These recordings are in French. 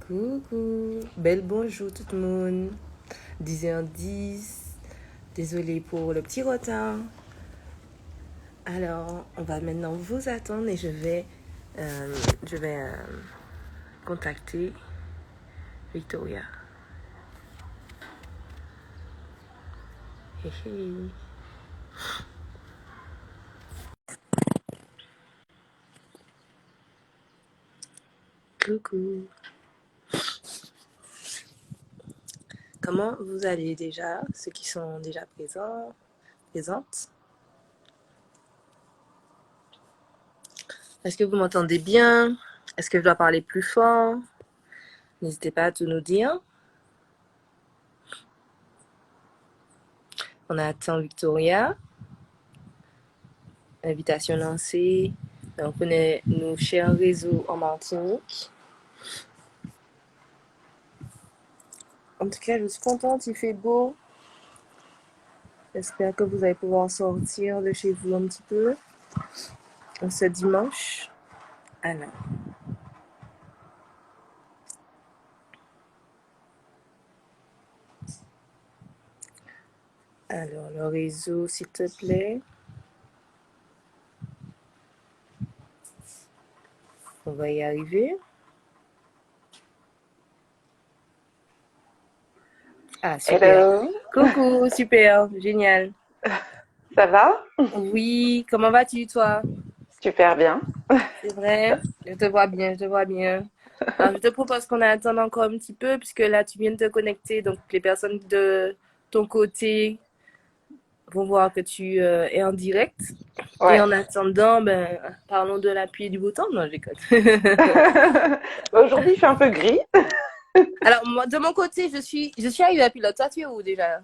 Coucou, belle bonjour tout le monde. 10h10, désolé pour le petit retard. Alors, on va maintenant vous attendre et je vais contacter Victoria. Hey, hey. Coucou. Comment vous allez déjà, ceux qui sont déjà présentes? Est-ce que vous m'entendez bien? Est-ce que je dois parler plus fort? N'hésitez pas à tout nous dire. On attend Victoria. Invitation lancée. On connaît nos chers réseaux en Martinique. En tout cas, je suis contente, il fait beau. J'espère que vous allez pouvoir sortir de chez vous un petit peu ce dimanche. Alors, le réseau, s'il te plaît. On va y arriver. Ah, super. Hello, Coucou, super, génial. ça va? Oui, comment vas-tu, toi? Super bien. C'est vrai? Je te vois bien, je te vois bien. Alors, je te propose qu'on attende encore un petit peu, puisque là, tu viens de te connecter. Donc, les personnes de ton côté vont voir que tu es en direct. Et Ouais. en attendant, ben, parlons de la pluie et du beau temps. Non, je déconne. Aujourd'hui, il fait un peu gris Alors, moi, de mon côté, je suis arrivée à Pilote. Toi, tu es où déjà?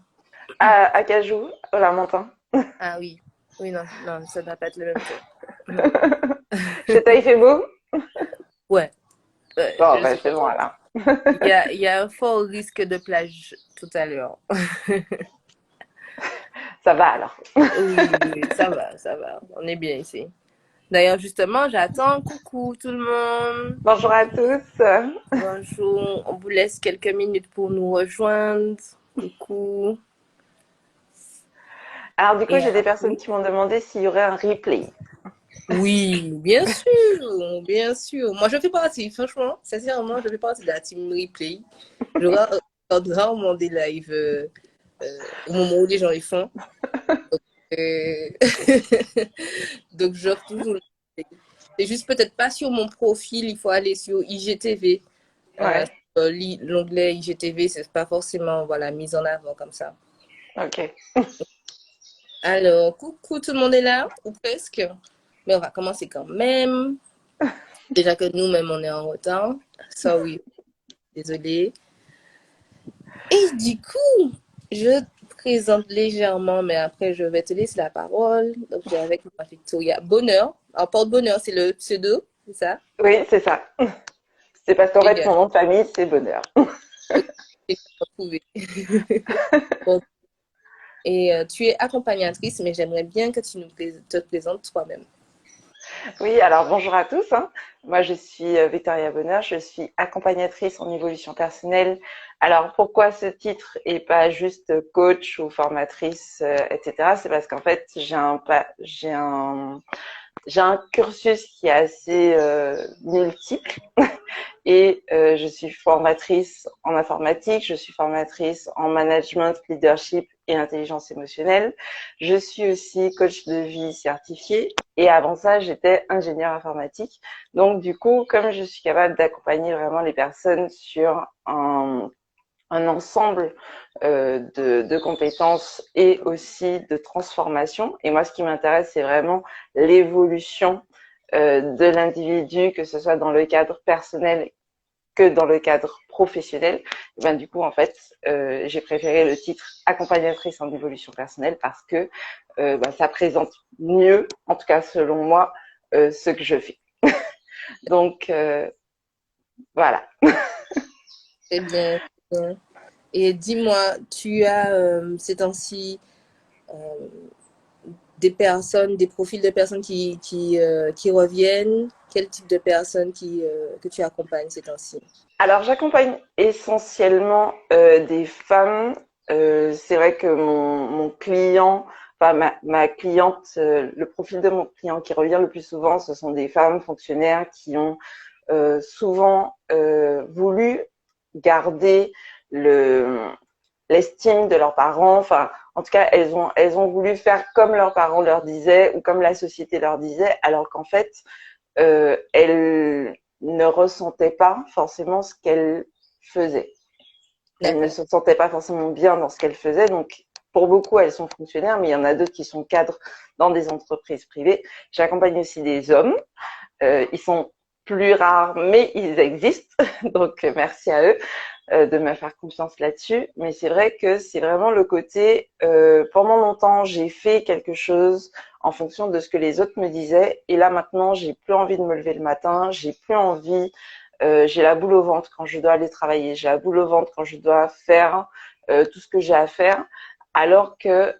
à Cajou, au Lamentin. Ah oui. Oui, non, non, ça ne va pas être le même temps. Non. Chez toi, il fait beau? Ouais, Bon, je bah, suis c'est bon contente. alors. Il y a un fort risque de plage tout à l'heure. Ça va alors. Oui, oui, ça va, ça va. On est bien ici. D'ailleurs, justement, j'attends. Coucou tout le monde. Bonjour à tous. Bonjour. On vous laisse quelques minutes pour nous rejoindre. Coucou. Alors, du coup, Et j'ai des oui. personnes qui m'ont demandé s'il y aurait un replay. Oui, bien sûr, bien sûr. Moi, je fais partie, franchement, sincèrement, je fais partie de la team replay. Je regarde rarement des lives au moment où les gens les font. Euh, Donc, j'offre toujours le replay. C'est juste peut-être pas sur mon profil, il faut aller sur IGTV. Euh, Ouais, L'onglet IGTV, c'est pas forcément voilà, mis en avant comme ça. ok. Alors, coucou, tout le monde est là, ou presque. Mais on va commencer quand même. Déjà que nous-mêmes, on est en retard. Ça, oui, désolé. Et du coup, je te présente légèrement, mais après, je vais te laisser la parole. Donc, j'ai avec moi Victoria Bonheur. Alors, porte-bonheur, c'est le pseudo, c'est ça? Oui, c'est ça. C'est parce qu'en fait, Génial. mon nom de famille, c'est Bonheur. Ok, j'ai retrouvé. Bon. Et tu es accompagnatrice, mais j'aimerais bien que tu te présentes toi-même. Oui, alors bonjour à tous, hein. Moi, je suis Victoria Bonheur, je suis accompagnatrice en évolution personnelle. Alors, pourquoi ce titre et pas juste coach ou formatrice, etc. C'est parce qu'en fait, j'ai un cursus qui est assez multiple et je suis formatrice en informatique, je suis formatrice en management, leadership et intelligence émotionnelle. Je suis aussi coach de vie certifié et avant ça, j'étais ingénieure informatique. Donc du coup, comme je suis capable d'accompagner vraiment les personnes sur un ensemble de compétences et aussi de transformation. Et moi, ce qui m'intéresse, c'est vraiment l'évolution de l'individu, que ce soit dans le cadre personnel que dans le cadre professionnel. Et ben, du coup, en fait, j'ai préféré le titre accompagnatrice en évolution personnelle parce que ça présente mieux, en tout cas selon moi, ce que je fais. Donc, voilà. Très bien. Très bien. Et dis-moi, tu as ces temps-ci des personnes, des profils de personnes qui reviennent? Quel type de personnes que tu accompagnes ces temps-ci? Alors, j'accompagne essentiellement des femmes. C'est vrai que mon client, enfin ma cliente, le profil de mon client qui revient le plus souvent, ce sont des femmes fonctionnaires qui ont souvent voulu garder le l'estime de leurs parents. Enfin, en tout cas, elles ont voulu faire comme leurs parents leur disaient ou comme la société leur disait, alors qu'en fait, elles ne ressentaient pas forcément ce qu'elles faisaient. Elles ne D'accord. se sentaient pas forcément bien dans ce qu'elles faisaient. Donc, pour beaucoup, elles sont fonctionnaires, mais il y en a d'autres qui sont cadres dans des entreprises privées. J'accompagne aussi des hommes. Ils sont plus rares, mais ils existent. Donc, merci à eux de me faire confiance là-dessus. Mais c'est vrai que c'est vraiment le côté, pendant longtemps, j'ai fait quelque chose en fonction de ce que les autres me disaient. Et là, maintenant, j'ai plus envie de me lever le matin. J'ai plus envie, j'ai la boule au ventre quand je dois aller travailler. J'ai la boule au ventre quand je dois faire tout ce que j'ai à faire. Alors que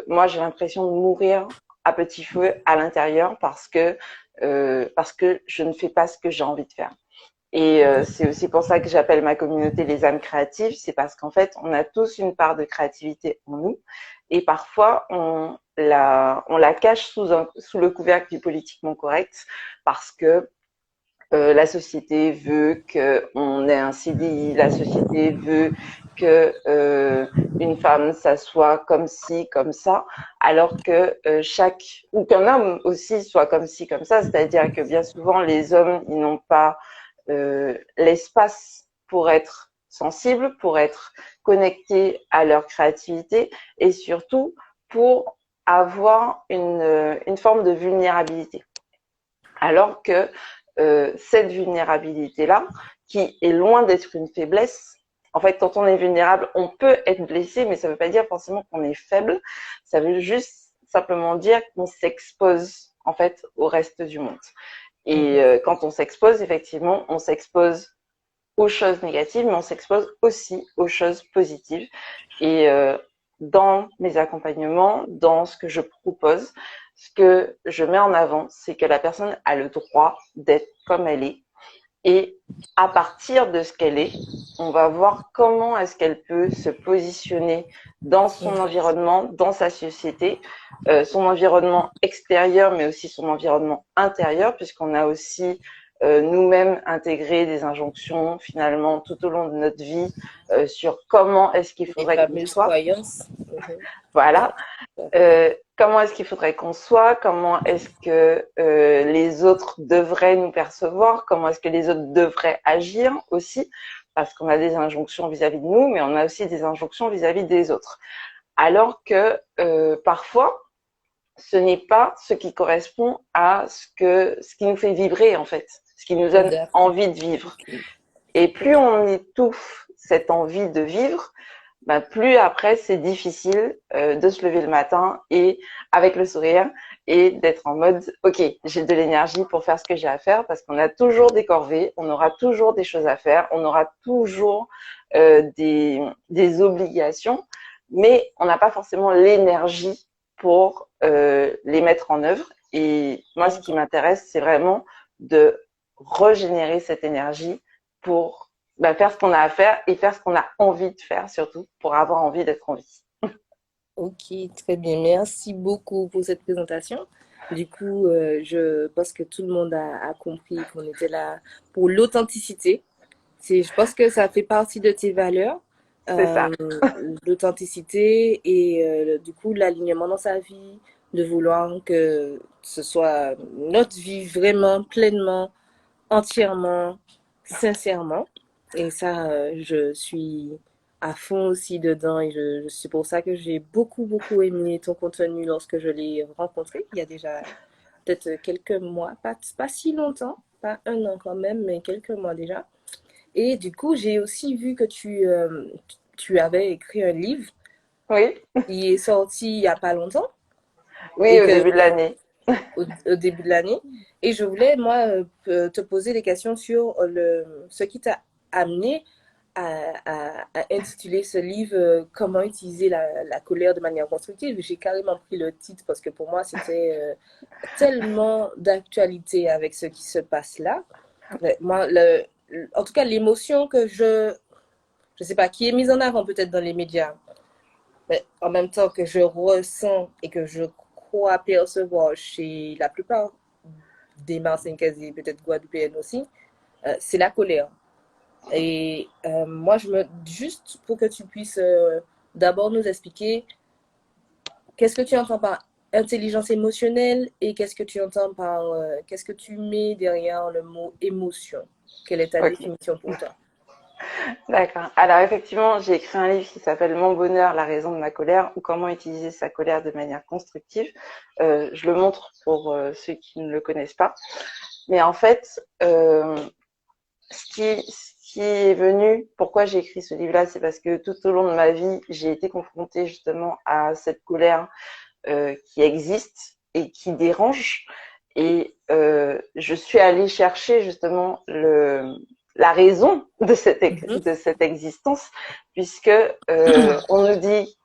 moi, j'ai l'impression de mourir à petit feu à l'intérieur parce que je ne fais pas ce que j'ai envie de faire. Et c'est aussi pour ça que j'appelle ma communauté les âmes créatives. C'est parce qu'en fait, on a tous une part de créativité en nous. Et parfois, on la cache sous le couvercle du politiquement correct parce que la société veut qu'on ait un CDI, la société veut que une femme, ça soit comme ci, comme ça, alors que ou qu'un homme aussi soit comme ci, comme ça. C'est-à-dire que bien souvent, les hommes, ils n'ont pas l'espace pour être sensibles, pour être connectés à leur créativité et surtout pour avoir une forme de vulnérabilité. Alors que cette vulnérabilité-là, qui est loin d'être une faiblesse, en fait, quand on est vulnérable, on peut être blessé, mais ça ne veut pas dire forcément qu'on est faible. Ça veut juste simplement dire qu'on s'expose en fait au reste du monde. Et quand on s'expose, effectivement, on s'expose aux choses négatives, mais on s'expose aussi aux choses positives. Et dans mes accompagnements, dans ce que je propose, ce que je mets en avant, c'est que la personne a le droit d'être comme elle est. Et à partir de ce qu'elle est, on va voir comment est-ce qu'elle peut se positionner dans son environnement, dans sa société, son environnement extérieur, mais aussi son environnement intérieur, puisqu'on a aussi nous-mêmes intégré des injonctions finalement tout au long de notre vie sur comment est-ce qu'il Les faudrait qu'on fameuses soit. croyances. Voilà. Comment est-ce qu'il faudrait qu'on soit, comment est-ce que les autres devraient nous percevoir, comment est-ce que les autres devraient agir aussi, parce qu'on a des injonctions vis-à-vis de nous, mais on a aussi des injonctions vis-à-vis des autres. Alors que parfois, ce n'est pas ce qui correspond à ce qui nous fait vibrer en fait, ce qui nous donne envie de vivre. Et plus on étouffe cette envie de vivre, ben plus après c'est difficile de se lever le matin et avec le sourire et d'être en mode ok, j'ai de l'énergie pour faire ce que j'ai à faire parce qu'on a toujours des corvées, on aura toujours des choses à faire, on aura toujours des obligations, mais on n'a pas forcément l'énergie pour les mettre en œuvre. Et moi, ce qui m'intéresse, c'est vraiment de régénérer cette énergie pour faire ce qu'on a à faire et faire ce qu'on a envie de faire, surtout pour avoir envie d'être en vie. Ok, très bien. Merci beaucoup pour cette présentation. Du coup, je pense que tout le monde a compris qu'on était là pour l'authenticité. Je pense que ça fait partie de tes valeurs, C'est ça. l'authenticité et du coup l'alignement dans sa vie, de vouloir que ce soit notre vie vraiment, pleinement, entièrement, sincèrement. Et ça, je suis à fond aussi dedans et c'est pour ça que j'ai beaucoup, beaucoup aimé ton contenu lorsque je l'ai rencontré. Il y a déjà peut-être quelques mois, pas si longtemps, pas un an quand même, mais quelques mois déjà. Et du coup, j'ai aussi vu que tu avais écrit un livre Oui. qui est sorti il n'y a pas longtemps Oui, et au que début de l'année. au début de l'année. Et je voulais, moi, te poser des questions sur ce qui t'a amené à intituler ce livre Comment utiliser la colère de manière constructive. J'ai carrément pris le titre parce que pour moi, c'était tellement d'actualité avec ce qui se passe là. Moi, en tout cas, l'émotion que je sais pas, qui est mise en avant peut-être dans les médias, mais en même temps que je ressens et que je crois percevoir chez la plupart des Martiniquaises et peut-être Guadeloupéennes aussi, c'est la colère. Et moi, juste pour que tu puisses d'abord nous expliquer qu'est-ce que tu entends par intelligence émotionnelle et qu'est-ce que tu entends par, qu'est-ce que tu mets derrière le mot émotion? Quelle est ta Ok, définition pour toi? d'accord. Alors effectivement, j'ai écrit un livre qui s'appelle Mon bonheur, la raison de ma colère, ou comment utiliser sa colère de manière constructive. Je le montre pour ceux qui ne le connaissent pas. Mais en fait, ce qui est venu, pourquoi j'ai écrit ce livre-là, c'est parce que tout au long de ma vie, j'ai été confrontée justement à cette colère qui existe et qui dérange. Et je suis allée chercher justement la raison Mhm. de cette existence, puisque on nous dit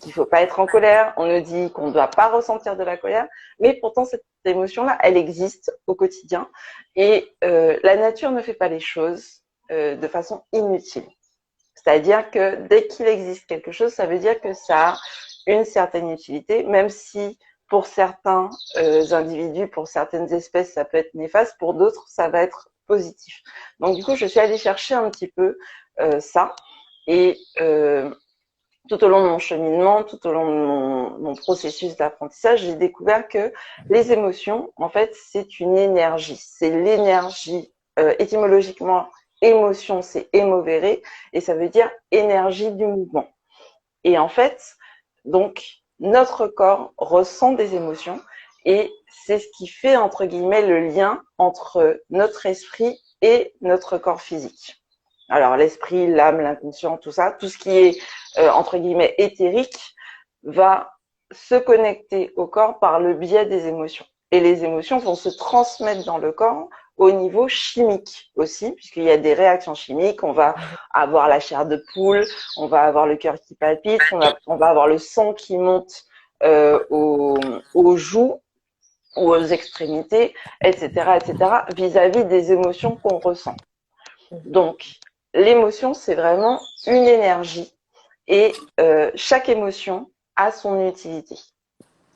qu'il faut pas être en colère, on nous dit qu'on ne doit pas ressentir de la colère, mais pourtant cette émotion-là, elle existe au quotidien et la nature ne fait pas les choses de façon inutile. C'est-à-dire que dès qu'il existe quelque chose, ça veut dire que ça a une certaine utilité, même si pour certains individus, pour certaines espèces, ça peut être néfaste, pour d'autres, ça va être positif. Donc du coup, je suis allée chercher un petit peu ça et tout au long de mon cheminement, tout au long de mon processus d'apprentissage, j'ai découvert que les émotions, en fait, c'est une énergie. C'est l'énergie, étymologiquement, émotion, c'est émovere, et ça veut dire énergie du mouvement. Et en fait, donc, notre corps ressent des émotions, et c'est ce qui fait, entre guillemets, le lien entre notre esprit et notre corps physique. Alors l'esprit, l'âme, l'inconscient, tout ça, tout ce qui est entre guillemets éthérique va se connecter au corps par le biais des émotions. Et les émotions vont se transmettre dans le corps au niveau chimique aussi, puisqu'il y a des réactions chimiques. On va avoir la chair de poule, on va avoir le cœur qui palpite, on va avoir le sang qui monte aux joues ou aux extrémités, etc., etc., vis-à-vis des émotions qu'on ressent. Donc, l'émotion, c'est vraiment une énergie et chaque émotion a son utilité.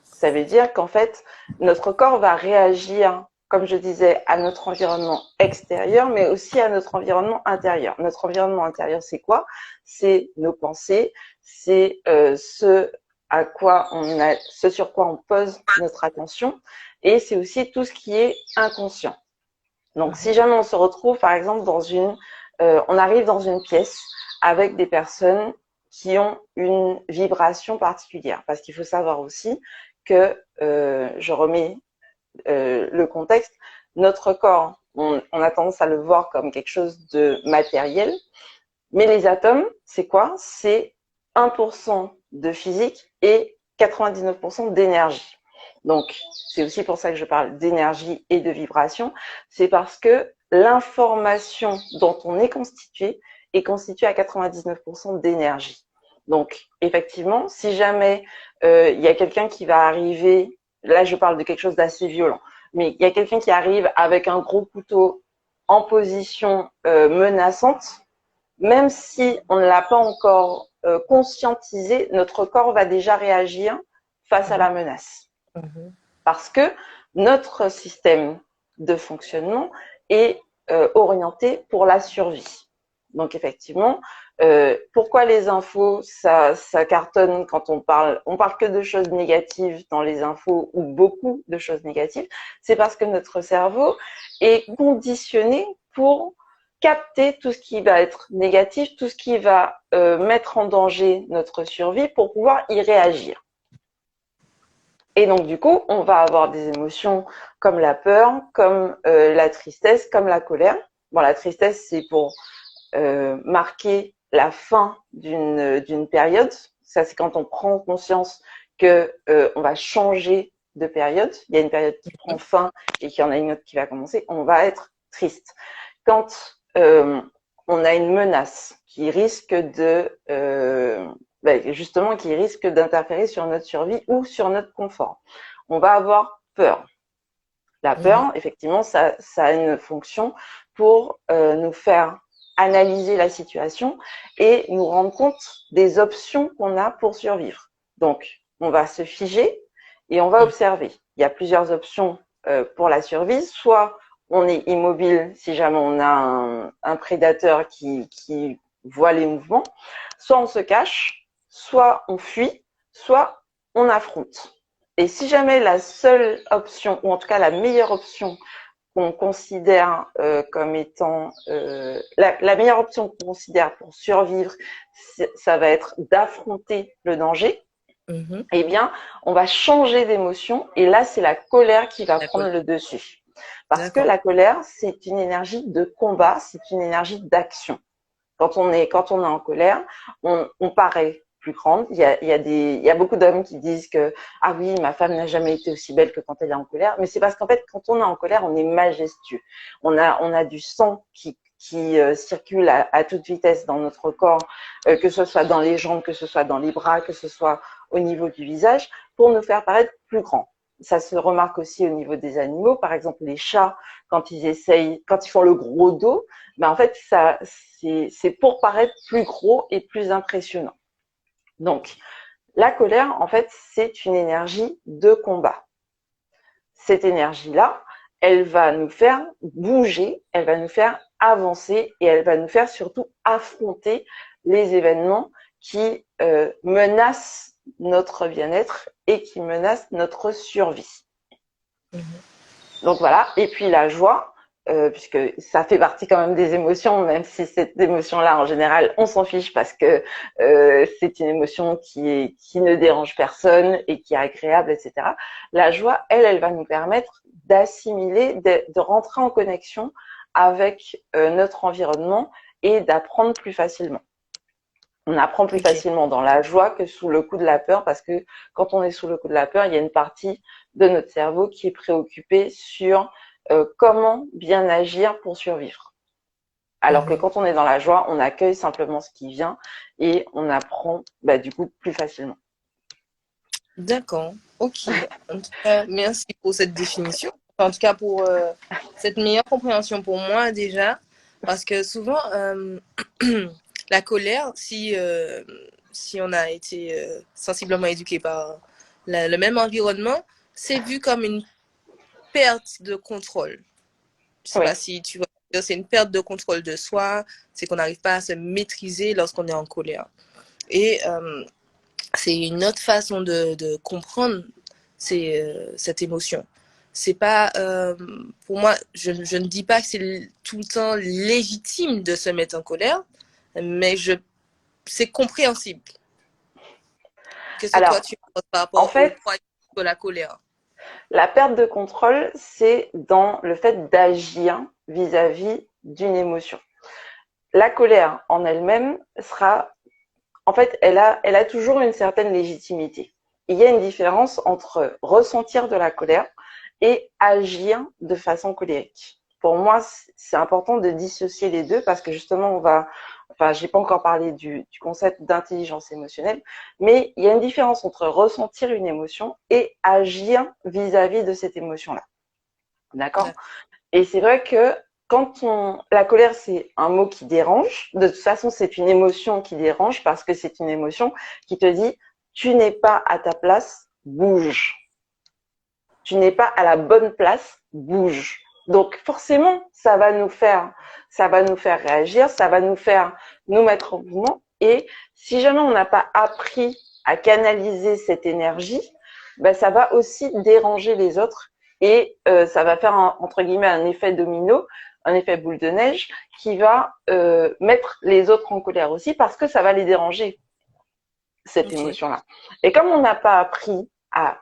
Ça veut dire qu'en fait, notre corps va réagir, comme je disais, à notre environnement extérieur, mais aussi à notre environnement intérieur. Notre environnement intérieur, c'est quoi? C'est nos pensées, c'est ce sur quoi on pose notre attention, et c'est aussi tout ce qui est inconscient. Donc, si jamais on se retrouve, par exemple, on arrive dans une pièce avec des personnes qui ont une vibration particulière, parce qu'il faut savoir aussi que, je remets le contexte, notre corps, on a tendance à le voir comme quelque chose de matériel, mais les atomes, c'est quoi? C'est 1% de physique et 99% d'énergie. Donc, c'est aussi pour ça que je parle d'énergie et de vibration. C'est parce que l'information dont on est constituée à 99% d'énergie. Donc, effectivement, si jamais il y a quelqu'un qui va arriver, là je parle de quelque chose d'assez violent, mais il y a quelqu'un qui arrive avec un gros couteau en position menaçante, même si on ne l'a pas encore conscientisé, notre corps va déjà réagir face à la menace. Parce que notre système de fonctionnement est orienté pour la survie. Donc effectivement, pourquoi les infos, ça cartonne quand on parle que de choses négatives dans les infos ou beaucoup de choses négatives, c'est parce que notre cerveau est conditionné pour capter tout ce qui va être négatif, tout ce qui va mettre en danger notre survie pour pouvoir y réagir. Et donc du coup, on va avoir des émotions comme la peur, comme la tristesse, comme la colère. Bon, la tristesse, c'est pour marquer la fin d'une période. Ça, c'est quand on prend conscience que on va changer de période. Il y a une période qui prend fin et qu'il y en a une autre qui va commencer. On va être triste. Quand on a une menace qui risquent justement, qui risquent d'interférer sur notre survie ou sur notre confort. On va avoir peur. La peur, effectivement, ça a une fonction pour nous faire analyser la situation et nous rendre compte des options qu'on a pour survivre. Donc, on va se figer et on va observer. Il y a plusieurs options pour la survie. Soit on est immobile si jamais on a un prédateur qui voit les mouvements. Soit on se cache, soit on fuit, soit on affronte. Et si jamais la seule option, ou en tout cas la meilleure option qu'on considère comme étant la meilleure option qu'on considère pour survivre, ça va être d'affronter le danger, eh bien, on va changer d'émotion et là, c'est la colère qui va prendre le dessus. Parce que la colère, c'est une énergie de combat, c'est une énergie d'action. Quand on est en colère, on paraît plus grande. Il y a beaucoup d'hommes qui disent que ah oui, ma femme n'a jamais été aussi belle que quand elle est en colère. Mais c'est parce qu'en fait, quand on est en colère, on est majestueux. On a du sang qui circule à toute vitesse dans notre corps, que ce soit dans les jambes, que ce soit dans les bras, que ce soit au niveau du visage, pour nous faire paraître plus grands. Ça se remarque aussi au niveau des animaux. Par exemple, les chats, quand ils font le gros dos, ben en fait, c'est pour paraître plus gros et plus impressionnant. Donc, la colère, en fait, c'est une énergie de combat. Cette énergie-là, elle va nous faire bouger, elle va nous faire avancer et elle va nous faire surtout affronter les événements qui menacent notre bien-être et qui menacent notre survie. Donc voilà, et puis la joie, puisque ça fait partie quand même des émotions, même si cette émotion-là, en général, on s'en fiche parce que c'est une émotion qui ne dérange personne et qui est agréable, etc. La joie, elle va nous permettre d'assimiler, de rentrer en connexion avec notre environnement et d'apprendre plus facilement. On apprend plus facilement dans la joie que sous le coup de la peur, parce que quand on est sous le coup de la peur, il y a une partie de notre cerveau qui est préoccupée sur comment bien agir pour survivre. Alors que quand on est dans la joie, on accueille simplement ce qui vient et on apprend du coup plus facilement. D'accord, ok. En tout cas, merci pour cette définition. En tout cas, pour cette meilleure compréhension pour moi déjà. Parce que souvent, la colère, si on a été sensiblement éduqué par le même environnement, c'est vu comme une perte de contrôle. Je ne sais pas si tu vois, c'est une perte de contrôle de soi, c'est qu'on n'arrive pas à se maîtriser lorsqu'on est en colère. Et c'est une autre façon de comprendre cette émotion. C'est pas, pour moi, je ne dis pas que c'est tout le temps légitime de se mettre en colère, mais c'est compréhensible. Qu'est-ce que toi tu penses par rapport au la colère? La perte de contrôle, c'est dans le fait d'agir vis-à-vis d'une émotion. La colère en elle-même en fait, elle a toujours une certaine légitimité. Il y a une différence entre ressentir de la colère et agir de façon colérique. Pour moi, c'est important de dissocier les deux parce que justement, j'ai pas encore parlé du concept d'intelligence émotionnelle, mais il y a une différence entre ressentir une émotion et agir vis-à-vis de cette émotion-là. D'accord? Et c'est vrai que la colère, c'est un mot qui dérange. De toute façon, c'est une émotion qui dérange parce que c'est une émotion qui te dit, tu n'es pas à ta place, bouge. Tu n'es pas à la bonne place, bouge. Donc, forcément, ça va nous faire réagir, ça va nous faire nous mettre en mouvement. Et si jamais on n'a pas appris à canaliser cette énergie, ça va aussi déranger les autres et ça va faire entre guillemets un effet domino, un effet boule de neige qui va mettre les autres en colère aussi parce que ça va les déranger, cette émotion-là. Et comme on n'a pas appris à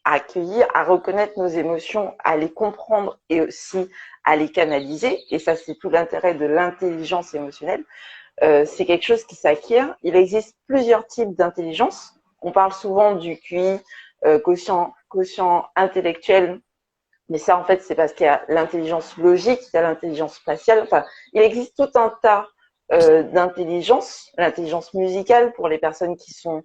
accueillir, à reconnaître nos émotions, à les comprendre et aussi à les canaliser, et ça c'est tout l'intérêt de l'intelligence émotionnelle, c'est quelque chose qui s'acquiert. Il existe plusieurs types d'intelligence. On parle souvent du QI, quotient intellectuel, mais ça en fait c'est parce qu'il y a l'intelligence logique, il y a l'intelligence spatiale, enfin il existe tout un tas d'intelligence, l'intelligence musicale pour les personnes qui sont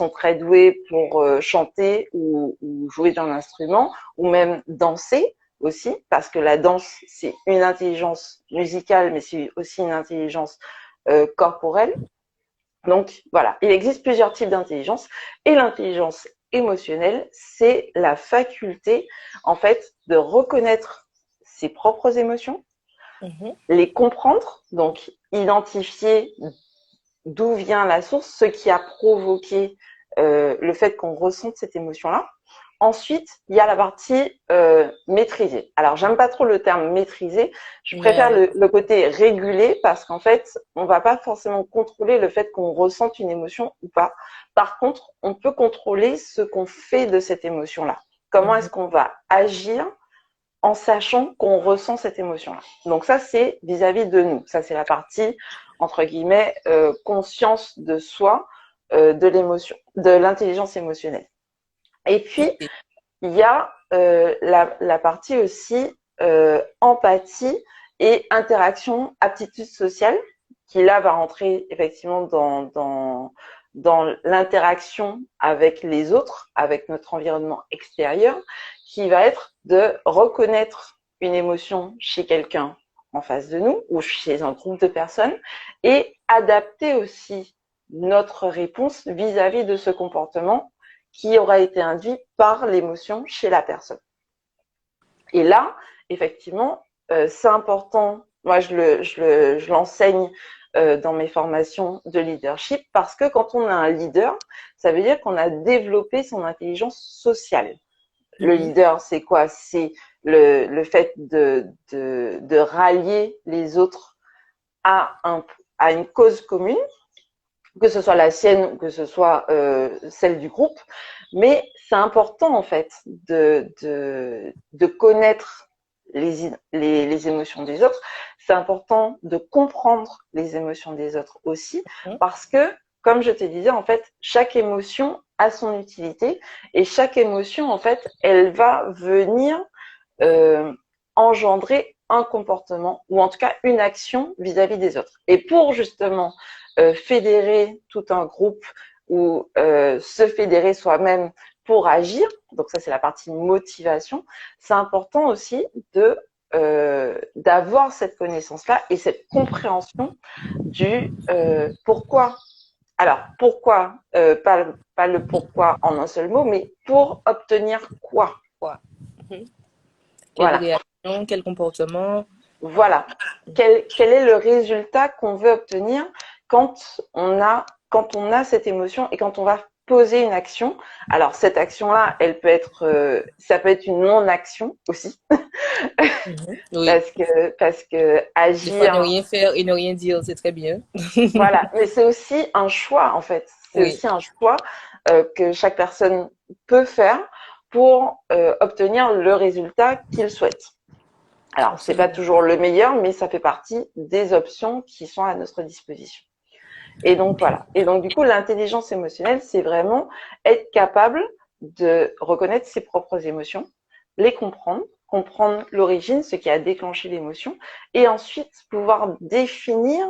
très douées pour chanter ou jouer d'un instrument, ou même danser aussi, parce que la danse, c'est une intelligence musicale, mais c'est aussi une intelligence corporelle. Donc voilà, il existe plusieurs types d'intelligence, et l'intelligence émotionnelle, c'est la faculté, en fait, de reconnaître ses propres émotions, les comprendre, donc identifier d'où vient la source, ce qui a provoqué le fait qu'on ressente cette émotion-là. Ensuite, il y a la partie maîtriser. Alors, j'aime pas trop le terme maîtriser. Je préfère le côté réguler parce qu'en fait, on va pas forcément contrôler le fait qu'on ressente une émotion ou pas. Par contre, on peut contrôler ce qu'on fait de cette émotion-là. Comment est-ce qu'on va agir en sachant qu'on ressent cette émotion-là. Donc ça, c'est vis-à-vis de nous. Ça, c'est la partie, entre guillemets, conscience de soi, de l'émotion, de l'intelligence émotionnelle. Et puis, il y a la partie aussi empathie et interaction, aptitude sociale, qui là va rentrer effectivement dans l'interaction avec les autres, avec notre environnement extérieur, qui va être de reconnaître une émotion chez quelqu'un en face de nous ou chez un groupe de personnes et adapter aussi notre réponse vis-à-vis de ce comportement qui aura été induit par l'émotion chez la personne. Et là, effectivement, c'est important. Moi, je l'enseigne dans mes formations de leadership parce que quand on a un leader, ça veut dire qu'on a développé son intelligence sociale. Le leader, c'est quoi? C'est le fait de rallier les autres à une cause commune, que ce soit la sienne ou que ce soit celle du groupe. Mais c'est important en fait de connaître les émotions des autres. C'est important de comprendre les émotions des autres aussi, parce que, comme je te disais, en fait, chaque émotion a son utilité et chaque émotion, en fait, elle va venir engendrer un comportement ou en tout cas une action vis-à-vis des autres. Et pour justement fédérer tout un groupe ou se fédérer soi-même pour agir, donc ça c'est la partie motivation, c'est important aussi d'avoir cette connaissance-là et cette compréhension du pourquoi. Alors, pourquoi, pas le pourquoi en un seul mot, mais pour obtenir quoi. Quelle réaction, quel comportement. Voilà. Quel est le résultat qu'on veut obtenir quand on a cette émotion et quand on va poser une action. Alors, cette action-là, elle peut être, ça peut être une non-action aussi. Oui. Parce que agir. Des fois, ne rien faire et ne rien dire, c'est très bien. Voilà. Mais c'est aussi un choix, en fait. C'est aussi un choix que chaque personne peut faire pour obtenir le résultat qu'il souhaite. Alors, c'est pas toujours le meilleur, mais ça fait partie des options qui sont à notre disposition. Et donc, voilà. Et donc, du coup, l'intelligence émotionnelle, c'est vraiment être capable de reconnaître ses propres émotions, les comprendre l'origine, ce qui a déclenché l'émotion, et ensuite pouvoir définir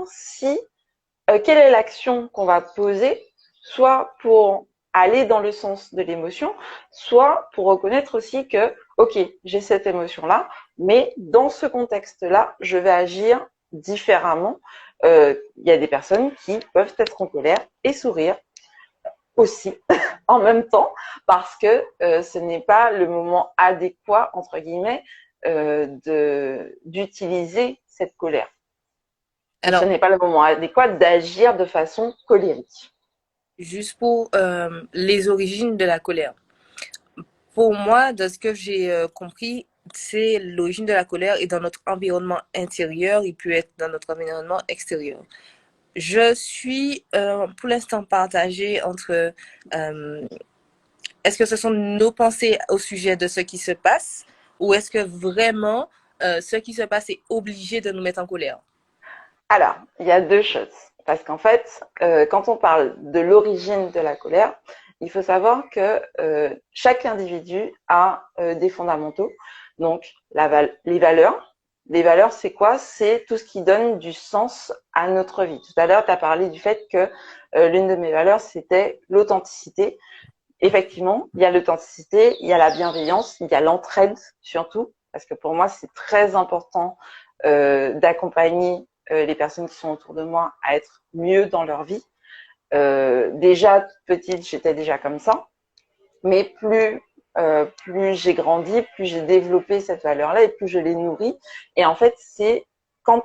quelle est l'action qu'on va poser, soit pour aller dans le sens de l'émotion, soit pour reconnaître aussi que, ok, j'ai cette émotion-là, mais dans ce contexte-là, je vais agir différemment. Il y a des personnes qui peuvent être en colère et sourire aussi en même temps parce que ce n'est pas le moment adéquat, entre guillemets, d'utiliser cette colère. Alors, ce n'est pas le moment adéquat d'agir de façon colérique. Juste pour les origines de la colère. Pour moi, de ce que j'ai compris, c'est l'origine de la colère est dans notre environnement intérieur, il peut être dans notre environnement extérieur. Je suis pour l'instant partagée entre est-ce que ce sont nos pensées au sujet de ce qui se passe ou est-ce que vraiment ce qui se passe est obligé de nous mettre en colère? Alors, il y a deux choses. Parce qu'en fait, quand on parle de l'origine de la colère, il faut savoir que chaque individu a des fondamentaux, donc les valeurs, Les valeurs, c'est quoi? C'est tout ce qui donne du sens à notre vie. Tout à l'heure, tu as parlé du fait que l'une de mes valeurs, c'était l'authenticité. Effectivement, il y a l'authenticité, il y a la bienveillance, il y a l'entraide surtout, parce que pour moi, c'est très important d'accompagner les personnes qui sont autour de moi à être mieux dans leur vie. Déjà, petite, j'étais déjà comme ça, mais plus j'ai grandi, plus j'ai développé cette valeur-là et plus je l'ai nourrie. Et en fait, c'est quand,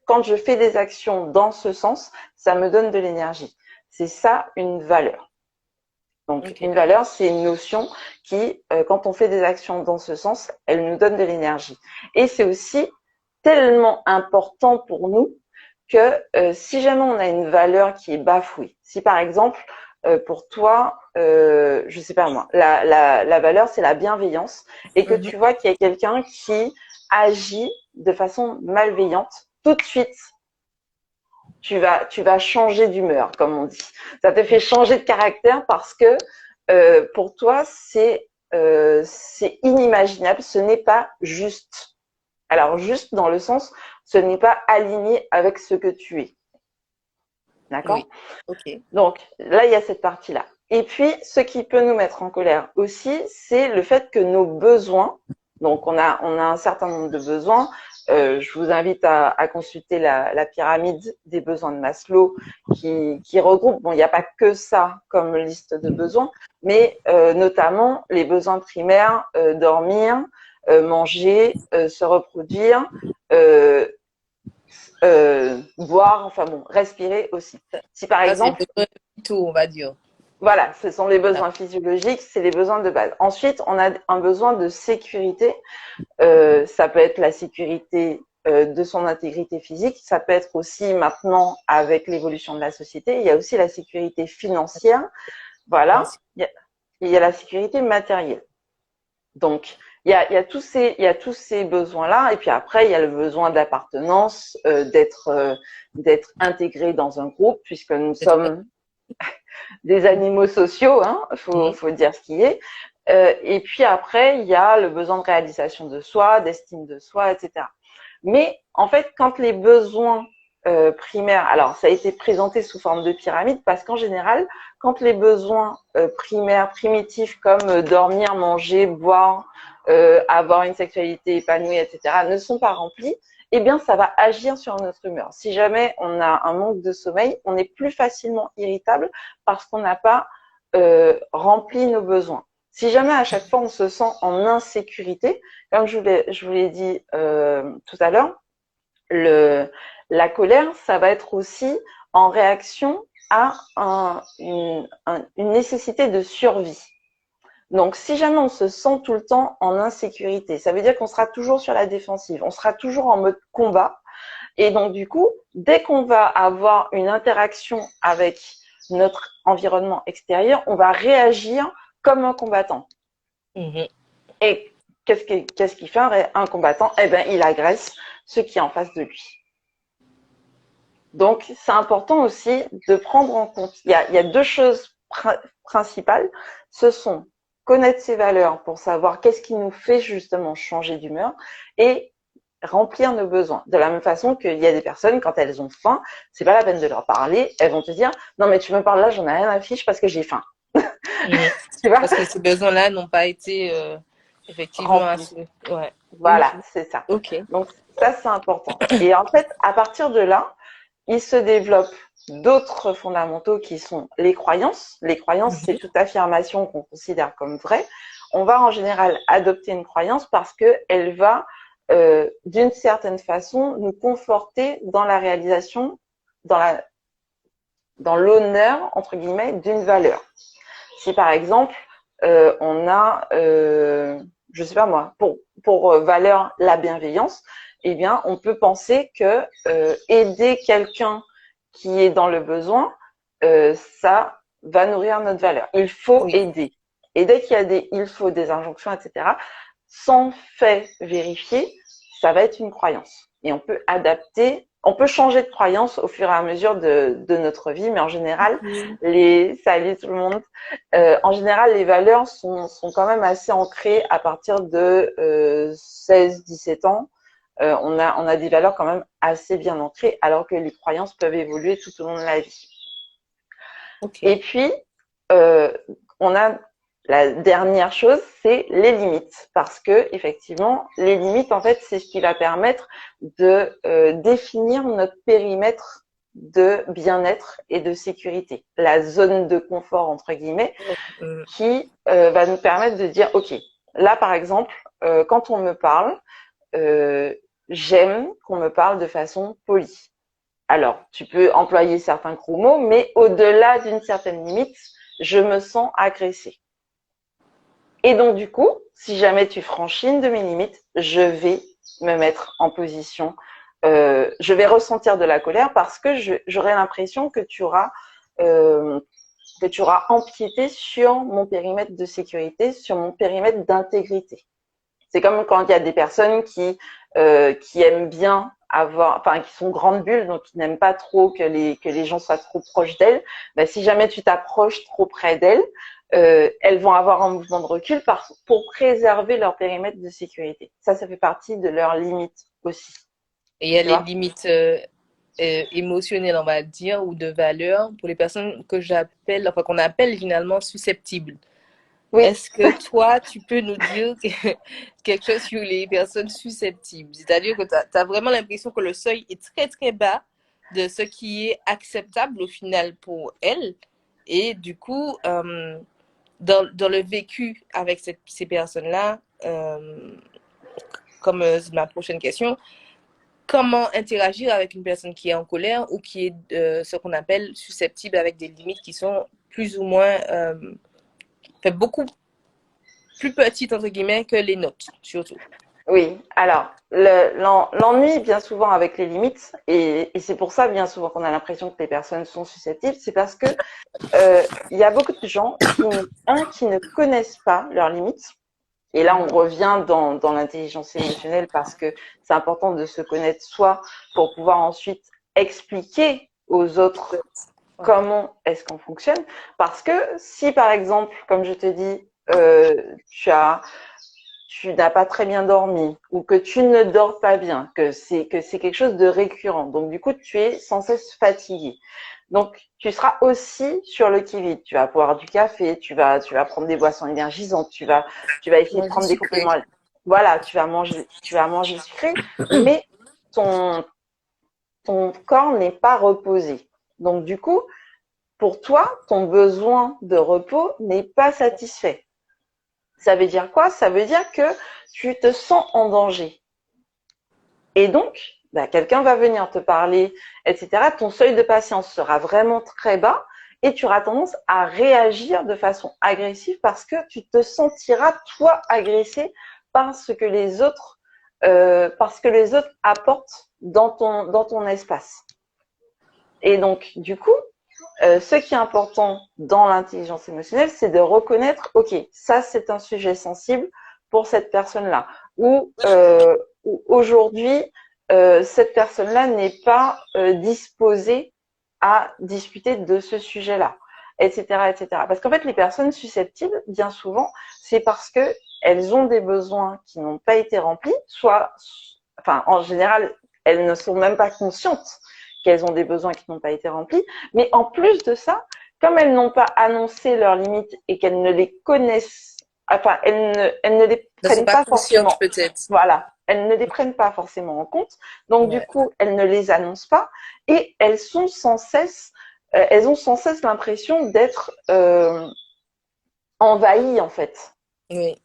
quand je fais des actions dans ce sens, ça me donne de l'énergie. C'est ça une valeur. Donc, Ok. une valeur, c'est une notion qui, quand on fait des actions dans ce sens, elle nous donne de l'énergie. Et c'est aussi tellement important pour nous que si jamais on a une valeur qui est bafouée, si par exemple, pour toi, je sais pas moi, la valeur, c'est la bienveillance, et que tu vois qu'il y a quelqu'un qui agit de façon malveillante, tout de suite, tu vas changer d'humeur, comme on dit. Ça te fait changer de caractère parce que pour toi, c'est inimaginable, ce n'est pas juste. Alors, juste dans le sens, ce n'est pas aligné avec ce que tu es. D'accord? Oui. Ok. Donc, là, il y a cette partie-là. Et puis, ce qui peut nous mettre en colère aussi, c'est le fait que nos besoins, donc on a un certain nombre de besoins. Je vous invite à consulter la pyramide des besoins de Maslow qui regroupe, bon, il n'y a pas que ça comme liste de besoins, mais notamment les besoins primaires, dormir, manger, se reproduire, boire, enfin bon, respirer aussi. Si par Ça, c'est exemple, besoin de tout, on va dire. voilà, ce sont les Ah, besoins physiologiques, c'est les besoins de base. Ensuite, on a un besoin de sécurité. Ça peut être la sécurité de son intégrité physique. Ça peut être aussi maintenant, avec l'évolution de la société, il y a aussi la sécurité financière. Voilà, merci. il y a la sécurité matérielle. Donc, il y a tous ces besoins-là. Et puis après, il y a le besoin d'appartenance, d'être intégré dans un groupe, puisque nous sommes des animaux sociaux, hein, Mhm. faut dire ce qui est. Et puis après, il y a le besoin de réalisation de soi, d'estime de soi, etc. Mais en fait, quand les besoins primaires, alors ça a été présenté sous forme de pyramide parce qu'en général, quand les besoins primaires, primitifs comme dormir, manger, boire, avoir une sexualité épanouie, etc., ne sont pas remplis, eh bien, ça va agir sur notre humeur. Si jamais on a un manque de sommeil, on est plus facilement irritable parce qu'on n'a pas rempli nos besoins. Si jamais à chaque fois on se sent en insécurité, comme je vous l'ai dit tout à l'heure, la colère, ça va être aussi en réaction à une nécessité de survie. Donc, si jamais on se sent tout le temps en insécurité, ça veut dire qu'on sera toujours sur la défensive, on sera toujours en mode combat. Et donc, du coup, dès qu'on va avoir une interaction avec notre environnement extérieur, on va réagir comme un combattant. Mhm. Et qu'est-ce qu'il fait un combattant? Eh bien, il agresse ceux qui est en face de lui. Donc, c'est important aussi de prendre en compte. Il y a deux choses principales. Ce sont connaître ses valeurs pour savoir qu'est-ce qui nous fait justement changer d'humeur et remplir nos besoins. De la même façon qu'il y a des personnes, quand elles ont faim, c'est pas la peine de leur parler. Elles vont te dire, non, mais tu me parles là, j'en ai rien à fiche parce que j'ai faim. Mhm. Tu vois? Parce que ces besoins-là n'ont pas été effectivement Remplis. assurés. Ouais. Voilà, Mhm. c'est ça. Ok. Donc, ça, c'est important. Et en fait, à partir de là, il se développe d'autres fondamentaux qui sont les croyances. Les croyances, c'est Mhm. toute affirmation qu'on considère comme vraie. On va en général adopter une croyance parce qu'elle va, d'une certaine façon, nous conforter dans la réalisation, dans dans l'honneur, entre guillemets, d'une valeur. Si par exemple, on a, je sais pas moi, pour valeur la bienveillance, eh bien, on peut penser que aider quelqu'un qui est dans le besoin, ça va nourrir notre valeur. Il faut Oui. aider. Et dès qu'il y a il faut, des injonctions, etc., sans fait vérifié, ça va être une croyance. Et on peut adapter, on peut changer de croyance au fur et à mesure de notre vie, mais en général, Mhm. salut tout le monde, en général, les valeurs sont quand même assez ancrées à partir de 16-17 ans. on a des valeurs quand même assez bien ancrées, alors que les croyances peuvent évoluer tout au long de la vie. Ok. Et puis, on a la dernière chose, c'est les limites, parce que effectivement, les limites, en fait, c'est ce qui va permettre de définir notre périmètre de bien-être et de sécurité, la zone de confort entre guillemets, qui va nous permettre de dire, ok, là par exemple, quand on me parle, j'aime qu'on me parle de façon polie. Alors, tu peux employer certains gros mots, mais au-delà d'une certaine limite, je me sens agressée. Et donc, du coup, si jamais tu franchis une de mes limites, je vais me mettre en position, je vais ressentir de la colère parce que j'aurai l'impression euh, que tu auras empiété sur mon périmètre de sécurité, sur mon périmètre d'intégrité. C'est comme quand il y a des personnes qui aiment bien enfin, qui sont grandes bulles, donc qui n'aiment pas trop que les gens soient trop proches d'elles. Ben, si jamais tu t'approches trop près d'elles, elles vont avoir un mouvement de recul pour préserver leur périmètre de sécurité. Ça fait partie de leurs limites aussi. Et il y a Tu les vois? limites émotionnelles, on va dire, ou de valeur pour les personnes qu'on appelle finalement susceptibles. Oui. Est-ce que toi, tu peux nous dire quelque chose sur les personnes susceptibles? C'est-à-dire que tu as vraiment l'impression que le seuil est très, très bas de ce qui est acceptable au final pour elles. Et du coup, dans le vécu avec ces personnes-là, comme c'est ma prochaine question, comment interagir avec une personne qui est en colère ou qui est ce qu'on appelle susceptible avec des limites qui sont plus ou moins, beaucoup plus petites, entre guillemets, que les nôtres, surtout. Oui, alors l'ennui bien souvent avec les limites, et c'est pour ça bien souvent qu'on a l'impression que les personnes sont susceptibles, c'est parce que il y a beaucoup de gens qui ne connaissent pas leurs limites. Et là, on revient dans l'intelligence émotionnelle parce que c'est important de se connaître soi pour pouvoir ensuite expliquer aux autres comment est-ce qu'on fonctionne. Parce que si, par exemple, comme je te dis, tu n'as pas très bien dormi ou que tu ne dors pas bien, que c'est quelque chose de récurrent. Donc, du coup, tu es sans cesse fatigué. Donc, tu seras aussi sur le qui-vive. Tu vas boire du café, tu vas prendre des boissons énergisantes, tu vas essayer de Manger prendre des sucré. compléments. Voilà, tu vas manger sucré, mais ton, ton corps n'est pas reposé. Donc, du coup, pour toi, ton besoin de repos n'est pas satisfait. Ça veut dire quoi? Ça veut dire que tu te sens en danger. Et donc, bah, quelqu'un va venir te parler, etc. Ton seuil de patience sera vraiment très bas et tu auras tendance à réagir de façon agressive parce que tu te sentiras, toi, agressé par ce que parce que les autres apportent dans ton espace. Et donc, du coup, ce qui est important dans l'intelligence émotionnelle, c'est de reconnaître, ok, ça c'est un sujet sensible pour cette personne-là. Ou aujourd'hui, cette personne-là n'est pas disposée à discuter de ce sujet-là, etc., etc. Parce qu'en fait, les personnes susceptibles, bien souvent, c'est parce que elles ont des besoins qui n'ont pas été remplis, enfin, en général, elles ne sont même pas conscientes qu'elles ont des besoins qui n'ont pas été remplis. Mais en plus de ça, comme elles n'ont pas annoncé leurs limites et qu'elles ne les connaissent, enfin, elles ne les Ne sont prennent pas pas conscientes, forcément. peut-être. Voilà. Elles ne les prennent pas forcément en compte. Donc, du Ouais. coup, elles ne les annoncent pas et elles ont sans cesse l'impression d'être envahies, en fait. Oui.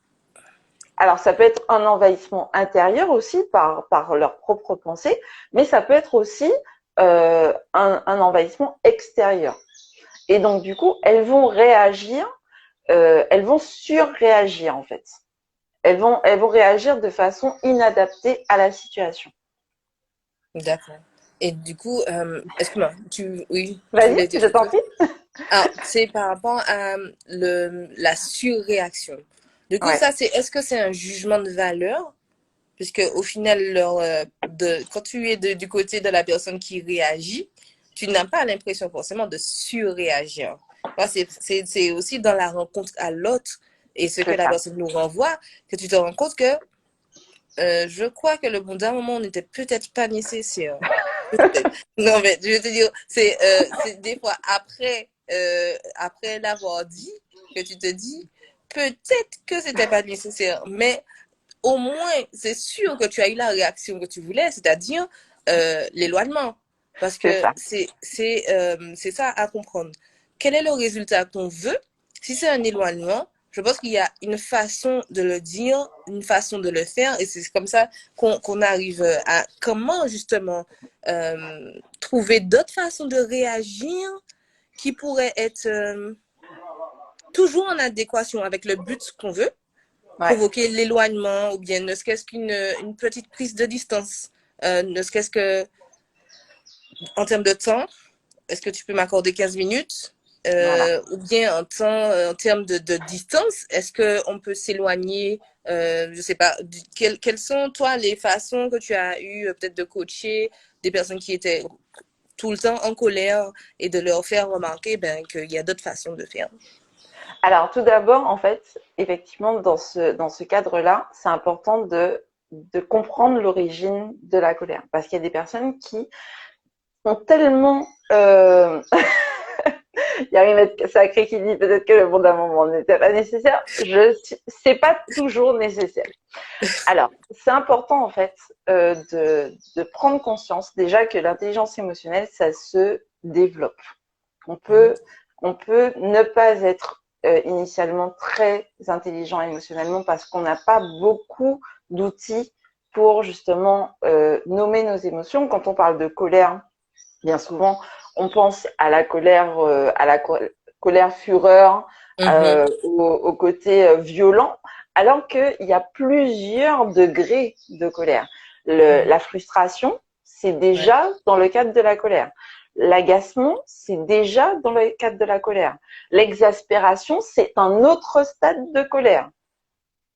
Alors, ça peut être un envahissement intérieur aussi par leurs propres pensées, mais ça peut être aussi un envahissement extérieur. Et donc, du coup, elles vont réagir, elles vont surréagir, en fait. Elles vont réagir de façon inadaptée à la situation. D'accord. Et du coup, excuse-moi, oui, tu Vas-y, voulais dire je quelque t'en chose? prie. Ah, c'est par rapport à la surréaction. Du coup, Ouais, est-ce que c'est un jugement de valeur? Puisque au final, quand tu es du côté de la personne qui réagit, tu n'as pas l'impression forcément de surréagir. C'est aussi dans la rencontre à l'autre et ce que c'est la ça. personne nous renvoie que tu te rends compte que Je crois que le bon d'un moment n'était peut-être pas nécessaire. Peut-être. Non, mais je veux te dire, c'est des fois après l'avoir dit, que tu te dis, peut-être que c'était pas nécessaire, mais au moins, c'est sûr que tu as eu la réaction que tu voulais, c'est-à-dire l'éloignement. Parce C'est que ça. c'est ça à comprendre. Quel est le résultat qu'on veut? Si c'est un éloignement, je pense qu'il y a une façon de le dire, une façon de le faire, et c'est comme ça qu'on arrive à comment justement trouver d'autres façons de réagir qui pourraient être toujours en adéquation avec le but qu'on veut, Ouais. provoquer l'éloignement ou bien ne serait-ce qu'une petite prise de distance, ne serait-ce que en termes de temps, est-ce que tu peux m'accorder 15 minutes Voilà. ou bien en termes de distance, est-ce qu'on peut s'éloigner, je sais pas, quelles sont toi les façons que tu as eu peut-être de coacher des personnes qui étaient tout le temps en colère et de leur faire remarquer ben, qu'il y a d'autres façons de faire. Alors, tout d'abord, en fait, effectivement, dans ce cadre-là, c'est important de comprendre l'origine de la colère. Parce qu'il y a des personnes qui sont tellement... il y a une sacrée qui dit peut-être que le bon d'un moment n'était pas nécessaire. C'est pas toujours nécessaire. Alors, c'est important, en fait, de prendre conscience déjà que l'intelligence émotionnelle, ça se développe. On peut, on peut ne pas être initialement très intelligent émotionnellement parce qu'on n'a pas beaucoup d'outils pour justement nommer nos émotions. Quand on parle de colère, bien souvent, on pense à la colère, colère fureur, Mhm. au côté violent, alors qu'il y a plusieurs degrés de colère. Mhm. La frustration, c'est Ouais. déjà dans le cadre de la colère. L'agacement, c'est déjà dans le cadre de la colère. L'exaspération, c'est un autre stade de colère.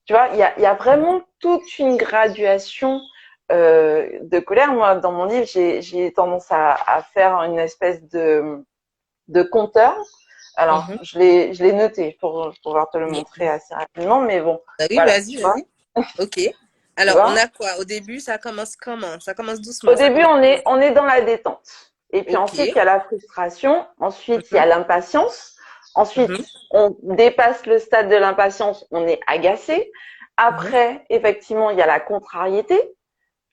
Tu vois, il y a vraiment toute une graduation de colère. Moi, dans mon livre, j'ai tendance à faire une espèce de compteur. Alors, Mhm. je l'ai noté pour pouvoir te le montrer Mhm. assez rapidement, mais bon, Oui, voilà, vas-y, tu vois, vas-y. OK. tu Alors, on vois. a quoi? Au début, ça commence comment? Ça commence Au doucement. Ça début, commence. on est dans la détente. Et puis ensuite, OK. il y a la frustration. Ensuite, il y Mhm. a l'impatience. Ensuite, Mhm. on dépasse le stade de l'impatience, on est agacé. Mhm. Après, effectivement, il y a la contrariété. Mhm.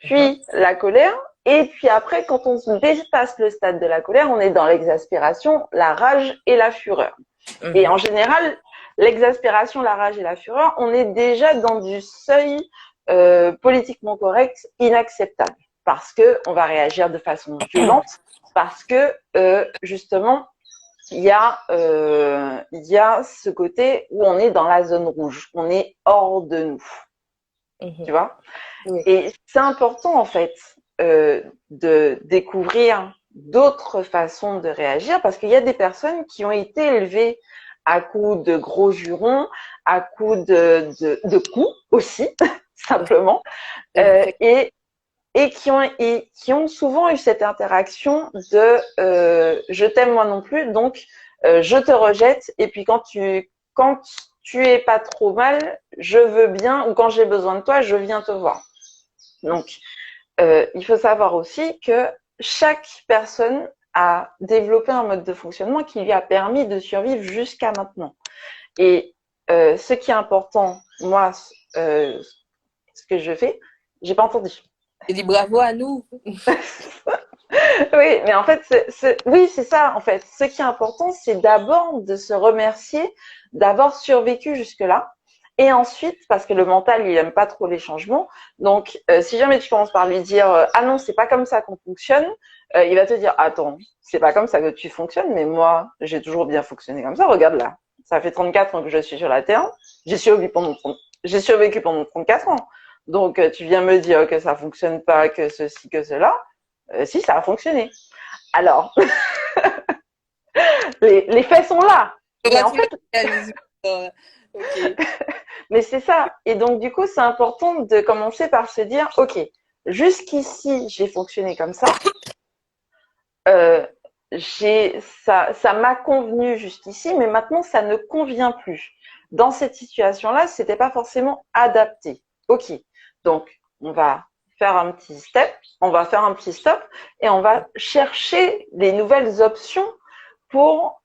Puis la colère. Et puis après, quand on se dépasse le stade de la colère, on est dans l'exaspération, la rage et la fureur. Et en Mhm. général, l'exaspération, la rage et la fureur, on est déjà dans du seuil politiquement correct inacceptable parce que on va réagir de façon violente, parce que justement il y a ce côté où on est dans la zone rouge, on est hors de nous, tu Mhm. vois. Oui. Et c'est important, en fait, de découvrir d'autres façons de réagir parce qu'il y a des personnes qui ont été élevées à coups de gros jurons, à coups de coups aussi, simplement, euh, Effectivement. et, et qui ont souvent eu cette interaction de je t'aime moi non plus, donc je te rejette, et puis quand tu es pas trop mal, je veux bien, ou quand j'ai besoin de toi, je viens te voir. Donc, il faut savoir aussi que chaque personne a développé un mode de fonctionnement qui lui a permis de survivre jusqu'à maintenant. Et ce qui est important, moi, ce que je fais, j'ai pas entendu. Je dis bravo à nous. Oui, mais en fait, oui, c'est ça. En fait, ce qui est important, c'est d'abord de se remercier d'avoir survécu jusque-là. Et ensuite, parce que le mental, il aime pas trop les changements. Donc, si jamais tu commences par lui dire ah non, c'est pas comme ça qu'on fonctionne, il va te dire attends, c'est pas comme ça que tu fonctionnes, mais moi, j'ai toujours bien fonctionné comme ça. Regarde là, ça fait 34 ans que je suis sur la Terre. J'ai survécu pendant 30 j'ai survécu pendant 34 ans. Donc, tu viens me dire que ça fonctionne pas, que ceci, que cela. Si, ça a fonctionné. Alors, les faits sont là. On Mais va en tout le fait, réaliser. OK. mais c'est ça. Et donc, du coup, c'est important de commencer par se dire, OK, jusqu'ici, j'ai fonctionné comme ça. Euh, ça m'a convenu jusqu'ici, mais maintenant, ça ne convient plus. Dans cette situation-là, c'était pas forcément adapté. OK. Donc, on va faire un petit step, on va faire un petit stop et on va chercher des nouvelles options pour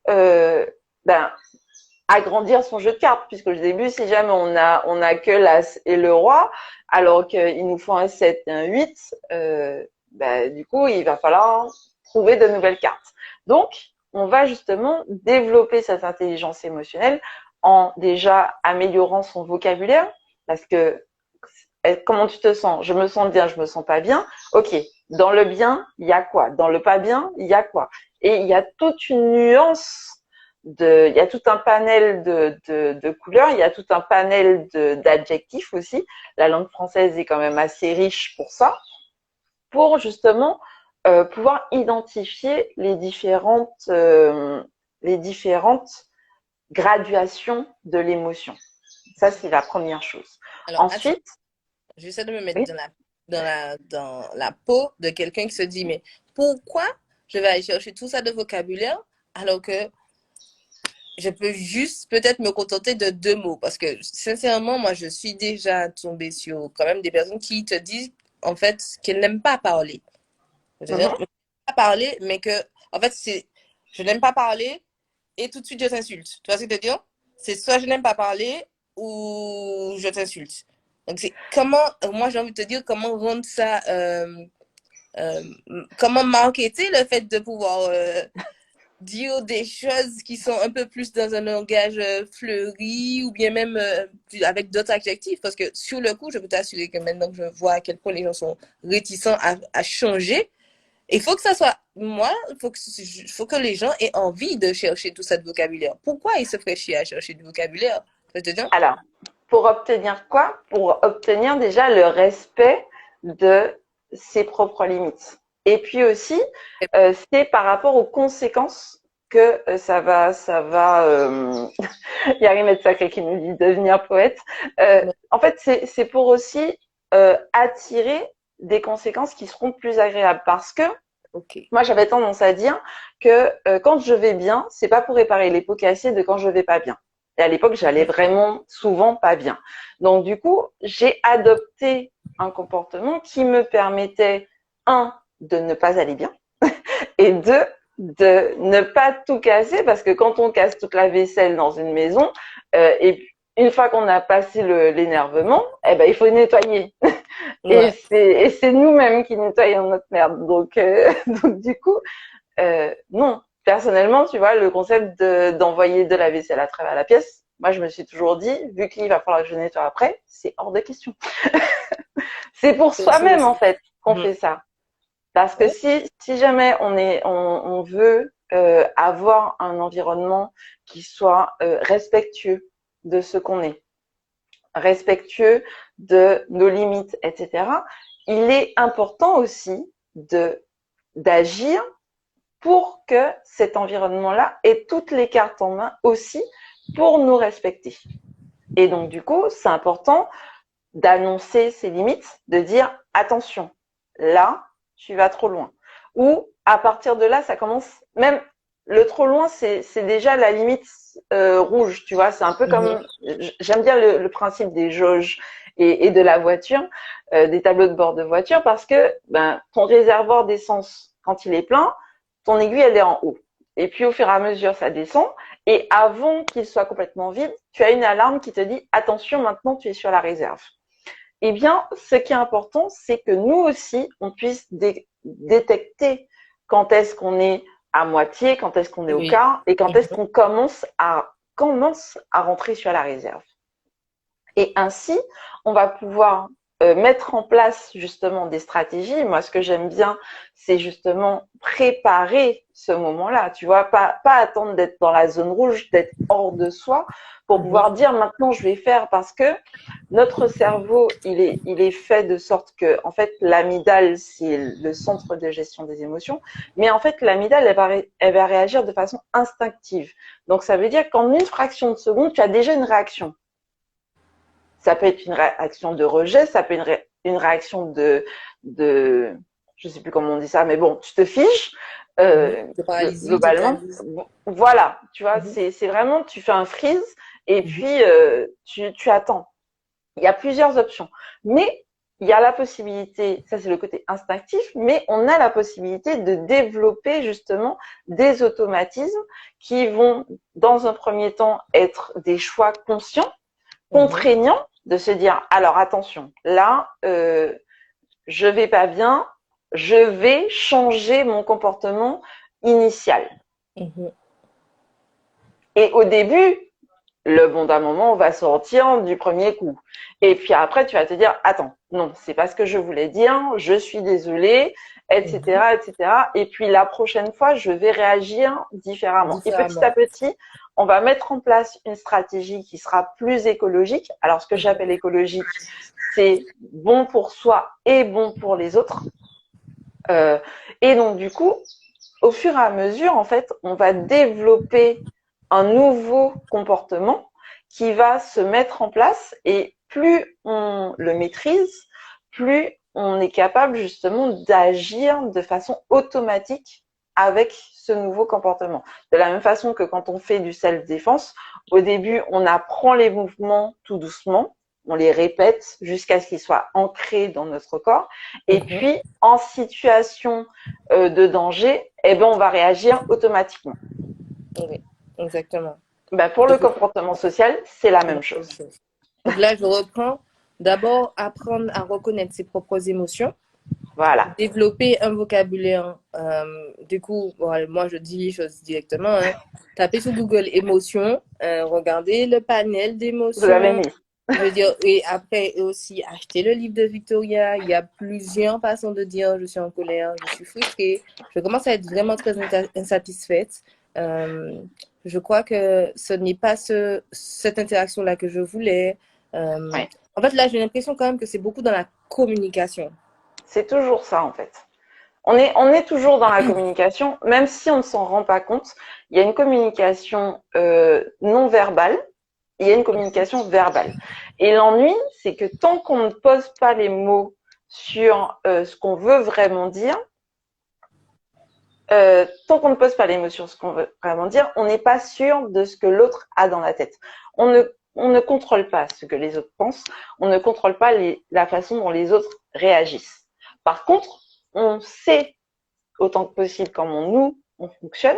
agrandir son jeu de cartes, puisque au début, si jamais on a que l'As et le Roi, alors qu'il nous faut un 7 et un 8, du coup, il va falloir trouver de nouvelles cartes. Donc, on va justement développer cette intelligence émotionnelle en déjà améliorant son vocabulaire, parce que comment tu te sens? Je me sens bien, je me sens pas bien. Ok, dans le bien, il y a quoi? Dans le pas bien, il y a quoi? Et il y a toute une nuance il y a tout un panel de couleurs, il y a tout un panel d'adjectifs aussi. La langue française est quand même assez riche pour ça, pour justement pouvoir identifier les différentes graduations de l'émotion. Ça, c'est la première chose. Alors, Ensuite, j'essaie de me mettre oui, dans la peau de quelqu'un qui se dit, mais pourquoi je vais aller chercher tout ça de vocabulaire alors que je peux juste peut-être me contenter de 2 mots? Parce que sincèrement, moi, je suis déjà tombée sur quand même des personnes qui te disent en fait qu'elles n'aiment pas parler. C'est-à-dire, mm-hmm. pas parler, mais que, en fait, c'est, je n'aime pas parler et tout de suite je t'insulte. Tu vois ce que je veux dire? C'est soit je n'aime pas parler ou je t'insulte. Donc, c'est comment, moi j'ai envie de te dire comment rendre ça, euh, comment marketer le fait de pouvoir dire des choses qui sont un peu plus dans un langage fleuri ou bien même avec d'autres adjectifs. Parce que sur le coup, je peux t'assurer que maintenant que je vois à quel point les gens sont réticents à changer, il faut que ça soit, moi, faut que les gens aient envie de chercher tout ça de vocabulaire. Pourquoi ils se feraient chier à chercher du vocabulaire? Ça te dit? Alors, pour obtenir quoi? Pour obtenir déjà le respect de ses propres limites. Et puis aussi, c'est par rapport aux conséquences que il y a Rimette Sacré qui nous dit devenir poète. En fait, c'est pour aussi attirer des conséquences qui seront plus agréables parce que Ok. moi j'avais tendance à dire que quand je vais bien, c'est pas pour réparer les pots cassés de quand je vais pas bien. Et à l'époque, j'allais vraiment souvent pas bien. Donc du coup, j'ai adopté un comportement qui me permettait, un, de ne pas aller bien, et deux, de ne pas tout casser, parce que quand on casse toute la vaisselle dans une maison, et une fois qu'on a passé l'énervement, il faut nettoyer. Et Ouais. c'est nous-mêmes qui nettoyons notre merde. Donc, donc du coup, non. Personnellement, tu vois, le concept d'envoyer de la vaisselle à travers la pièce, moi, je me suis toujours dit, vu qu'il va falloir que je nettoie après, c'est hors de question. C'est pour soi-même, en fait, qu'on fait ça. Parce que si jamais on veut avoir un environnement qui soit respectueux de ce qu'on est, respectueux de nos limites, etc., il est important aussi d'agir pour que cet environnement-là ait toutes les cartes en main aussi pour nous respecter. Et donc, du coup, c'est important d'annoncer ses limites, de dire attention, là, tu vas trop loin. Ou à partir de là, ça commence, même le trop loin, c'est déjà la limite rouge, tu vois. C'est un peu comme, j'aime bien le principe des jauges et de la voiture, des tableaux de bord de voiture, parce que ton réservoir d'essence, quand il est plein, ton aiguille, elle est en haut. Et puis, au fur et à mesure, ça descend. Et avant qu'il soit complètement vide, tu as une alarme qui te dit attention, maintenant, tu es sur la réserve. Eh bien, ce qui est important, c'est que nous aussi, on puisse détecter quand est-ce qu'on est à moitié, quand est-ce qu'on est au Oui. quart et quand est-ce qu'on commence à rentrer sur la réserve. Et ainsi, on va pouvoir mettre en place justement des stratégies. Moi, ce que j'aime bien, c'est justement préparer ce moment-là. Tu vois, pas attendre d'être dans la zone rouge, d'être hors de soi pour pouvoir dire maintenant je vais faire, parce que notre cerveau, il est fait de sorte que, en fait, l'amygdale, c'est le centre de gestion des émotions, mais en fait, l'amygdale, elle va réagir de façon instinctive. Donc, ça veut dire qu'en une fraction de seconde, tu as déjà une réaction. Ça peut être une réaction de rejet, ça peut être une réaction de, je sais plus comment on dit ça, mais bon, tu te fiches. De paralysie, Globalement, totalise. voilà, tu vois, c'est vraiment, tu fais un freeze et puis tu attends. Il y a plusieurs options. Mais il y a la possibilité, ça c'est le côté instinctif, mais on a la possibilité de développer justement des automatismes qui vont, dans un premier temps, être des choix conscients, contraignants, de se dire, alors attention, là, je vais pas bien, je vais changer mon comportement initial. Et au début, le bon d'un moment, on va sortir du premier coup. Et puis après, tu vas te dire, attends, non, c'est pas ce que je voulais dire, je suis désolée, etc., etc. Et puis la prochaine fois, je vais réagir différemment. Et petit à petit, on va mettre en place une stratégie qui sera plus écologique. Alors, ce que j'appelle écologique, c'est bon pour soi et bon pour les autres. Et donc, du coup, au fur et à mesure, en fait, on va développer un nouveau comportement qui va se mettre en place et plus on le maîtrise, plus on est capable justement d'agir de façon automatique avec ce nouveau comportement. De la même façon que quand on fait du self-défense, au début, on apprend les mouvements tout doucement, on les répète jusqu'à ce qu'ils soient ancrés dans notre corps. Et puis, en situation de danger, eh ben, on va réagir automatiquement. Oui, exactement. Ben, pour le comportement social, c'est la même chose. Donc là, je reprends. D'abord, apprendre à reconnaître ses propres émotions. Voilà. Développer un vocabulaire. Du coup, bon, moi, je dis les choses directement. Taper sur Google émotions, regarder le panel d'émotions. Vous l'avez mis. Je veux dire, et après aussi acheter le livre de Victoria. Il y a plusieurs façons de dire je suis en colère, je suis frustrée. Je commence à être vraiment très insatisfaite. Je crois que ce n'est pas cette interaction-là que je voulais. Ouais. En fait, là, j'ai l'impression quand même que c'est beaucoup dans la communication. C'est toujours ça, en fait. On est toujours dans la communication, même si on ne s'en rend pas compte. Il y a une communication non verbale, il y a une communication verbale. Et l'ennui, c'est que tant qu'on ne pose pas les mots sur ce qu'on veut vraiment dire, tant qu'on ne pose pas les mots sur ce qu'on veut vraiment dire, on n'est pas sûr de ce que l'autre a dans la tête. On ne contrôle pas ce que les autres pensent, on ne contrôle pas la façon dont les autres réagissent. Par contre, on sait autant que possible comment on fonctionne.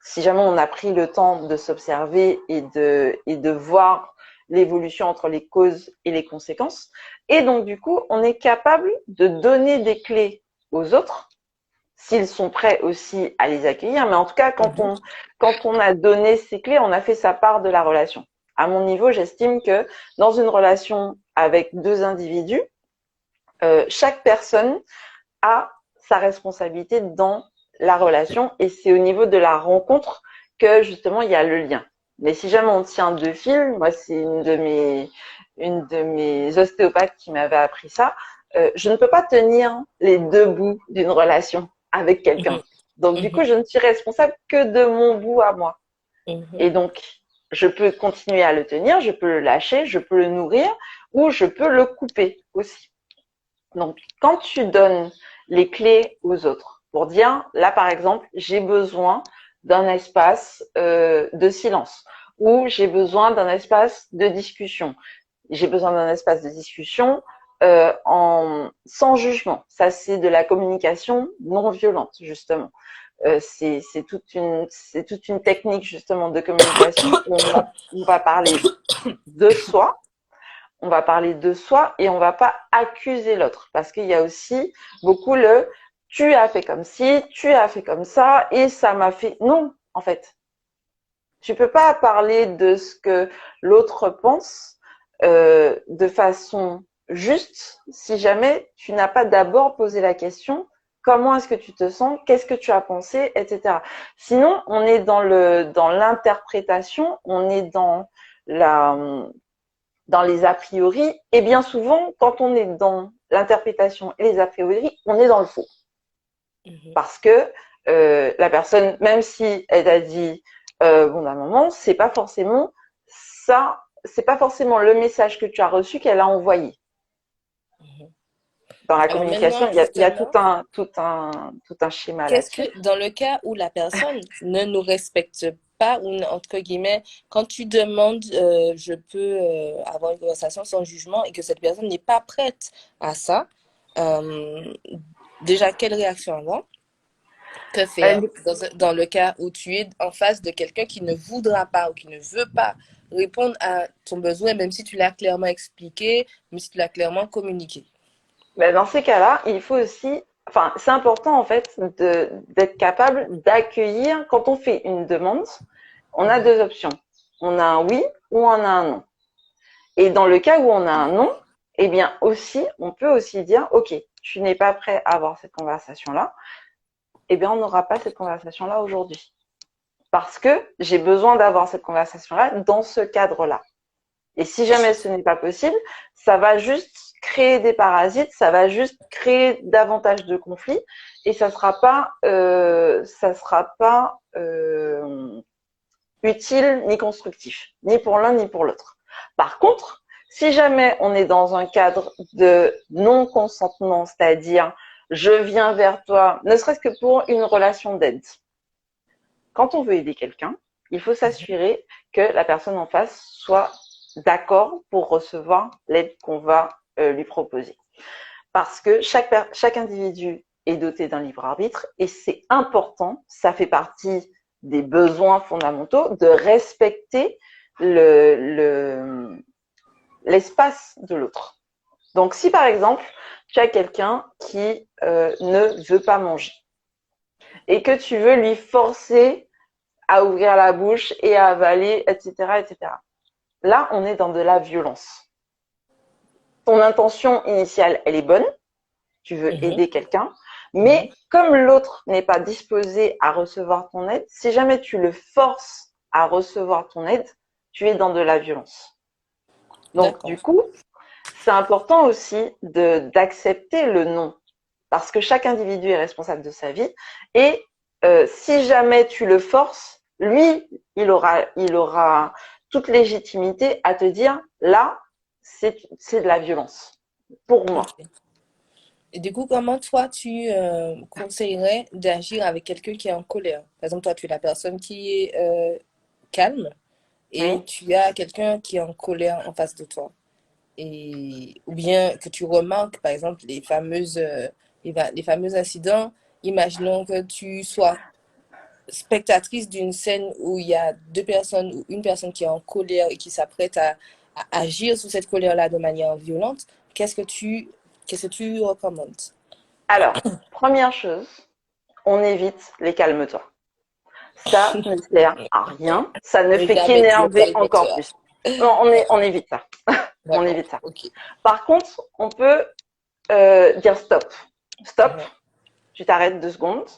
Si jamais on a pris le temps de s'observer et de voir l'évolution entre les causes et les conséquences. Et donc, du coup, on est capable de donner des clés aux autres, s'ils sont prêts aussi à les accueillir. Mais en tout cas, quand on a donné ces clés, on a fait sa part de la relation. À mon niveau, j'estime que dans une relation avec deux individus, chaque personne a sa responsabilité dans la relation et c'est au niveau de la rencontre que justement il y a le lien. Mais si jamais on tient deux fils, moi c'est une de mes ostéopathes qui m'avait appris ça, je ne peux pas tenir les deux bouts d'une relation avec quelqu'un. Donc du coup je ne suis responsable que de mon bout à moi. Et donc je peux continuer à le tenir, je peux le lâcher, je peux le nourrir ou je peux le couper aussi. Donc quand tu donnes les clés aux autres pour dire, là par exemple, j'ai besoin d'un espace de silence ou j'ai besoin d'un espace de discussion. J'ai besoin d'un espace de discussion sans jugement. Ça, c'est de la communication non violente, justement. C'est toute une technique, justement, de communication où on va parler de soi. On va parler de soi et on va pas accuser l'autre parce qu'il y a aussi beaucoup le tu as fait comme ci, tu as fait comme ça et ça m'a fait. Non, en fait. Tu peux pas parler de ce que l'autre pense de façon juste si jamais tu n'as pas d'abord posé la question comment est-ce que tu te sens, qu'est-ce que tu as pensé, etc. Sinon, on est dans l'interprétation, on est dans les a priori, et bien souvent, quand on est dans l'interprétation et les a priori, on est dans le faux. Parce que la personne, même si elle a dit bon d'un moment, c'est pas forcément ça, c'est pas forcément le message que tu as reçu qu'elle a envoyé. Dans la communication, il y a tout un schéma qu'est-ce là-dessus. que, dans le cas où la personne ne nous respecte pas, ou entre guillemets, quand tu demandes, je peux avoir une conversation sans jugement et que cette personne n'est pas prête à ça, euh, déjà, quelle réaction avoir? Que faire dans le cas où tu es en face de quelqu'un qui ne voudra pas ou qui ne veut pas répondre à ton besoin, même si tu l'as clairement expliqué, même si tu l'as clairement communiqué? Ben, dans ces cas-là, il faut aussi, enfin, c'est important en fait d'être capable d'accueillir. Quand on fait une demande, on a deux options. On a un oui ou on a un non. Et dans le cas où on a un non, eh bien aussi, on peut aussi dire, ok, tu n'es pas prêt à avoir cette conversation-là. Eh bien, on n'aura pas cette conversation-là aujourd'hui. Parce que j'ai besoin d'avoir cette conversation-là dans ce cadre-là. Et si jamais ce n'est pas possible, ça va juste créer des parasites, ça va juste créer davantage de conflits et ça sera pas utile ni constructif, ni pour l'un ni pour l'autre. Par contre, si jamais on est dans un cadre de non-consentement, c'est-à-dire je viens vers toi, ne serait-ce que pour une relation d'aide. Quand on veut aider quelqu'un, il faut s'assurer que la personne en face soit d'accord pour recevoir l'aide qu'on va lui proposer. Parce que chaque individu est doté d'un libre arbitre et c'est important, ça fait partie des besoins fondamentaux, de respecter l'espace de l'autre. Donc si par exemple, tu as quelqu'un qui ne veut pas manger et que tu veux lui forcer à ouvrir la bouche et à avaler, etc., etc. Là, on est dans de la violence. Ton intention initiale, elle est bonne, tu veux aider quelqu'un, mais comme l'autre n'est pas disposé à recevoir ton aide, si jamais tu le forces à recevoir ton aide, tu es dans de la violence. Donc, du coup, c'est important aussi d'accepter le non, parce que chaque individu est responsable de sa vie, et si jamais tu le forces, lui, il aura toute légitimité à te dire, là, c'est de la violence, pour moi. Okay. Et du coup, comment toi, tu conseillerais d'agir avec quelqu'un qui est en colère? Par exemple, toi, tu es la personne qui est calme et Oui. tu as quelqu'un qui est en colère en face de toi. Et, ou bien que tu remarques, par exemple, les fameux incidents. Imaginons que tu sois spectatrice d'une scène où il y a deux personnes ou une personne qui est en colère et qui s'apprête à agir sous cette colère-là de manière violente. Qu'est-ce que tu recommandes? Alors, première chose, on évite les calme-toi. Ça ne sert à rien. Ça ne Ne fait jamais dire qu'énerver encore calme-toi. plus. Non, on évite ça. On D'accord, évite ça. ok. Par contre, on peut dire stop. Stop, Mhm. tu t'arrêtes 2 secondes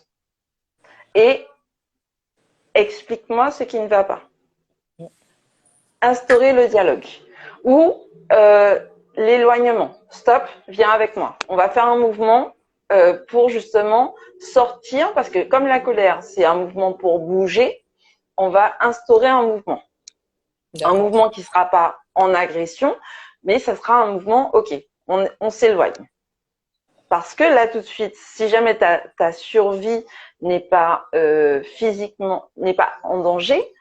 et explique-moi ce qui ne va pas. Instaurer le dialogue. Ou l'éloignement. Stop, viens avec moi. On va faire un mouvement pour justement sortir, parce que comme la colère, c'est un mouvement pour bouger, on va instaurer un mouvement. Un D'accord. mouvement qui ne sera pas en agression, mais ça sera un mouvement, ok, on s'éloigne. Parce que là, tout de suite, si jamais ta survie n'est pas physiquement, n'est pas en danger,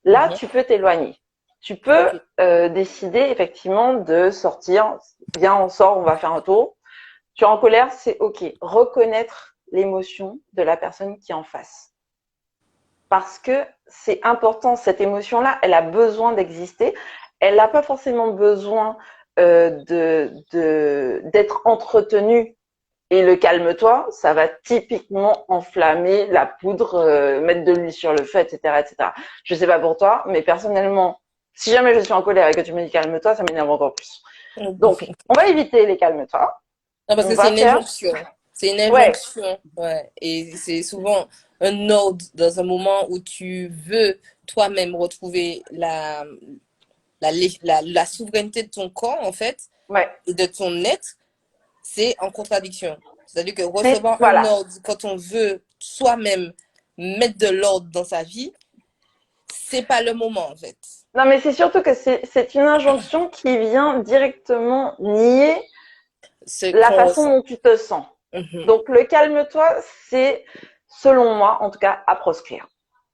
là, Mhm. tu peux t'éloigner. Tu peux Ok. décider effectivement de sortir. Viens, on sort, on va faire un tour. Tu es en colère, c'est ok. Reconnaître l'émotion de la personne qui est en face. Parce que c'est important, cette émotion-là, elle a besoin d'exister. Elle n'a pas forcément besoin d'être entretenue. Et le calme-toi, ça va typiquement enflammer la poudre, mettre de l'huile sur le feu, etc., etc. Je sais pas pour toi, mais personnellement, si jamais je suis en colère et que tu me dis calme-toi, ça m'énerve encore plus. Donc, on va éviter les calme-toi. Non, parce On que c'est va une faire, injonction. C'est une ouais, injonction. Ouais. Et c'est souvent un ordre dans un moment où tu veux toi-même retrouver la souveraineté de ton corps, en fait, ouais. et de ton être. C'est en contradiction. C'est-à-dire que C'est, recevoir un voilà. ordre quand on veut soi-même mettre de l'ordre dans sa vie, c'est pas le moment en fait. Non, mais c'est surtout que c'est une injonction qui vient directement nier Ce la qu'on façon ressent. dont tu te sens. Mhm. Donc, le calme-toi, c'est, selon moi, en tout cas, à proscrire.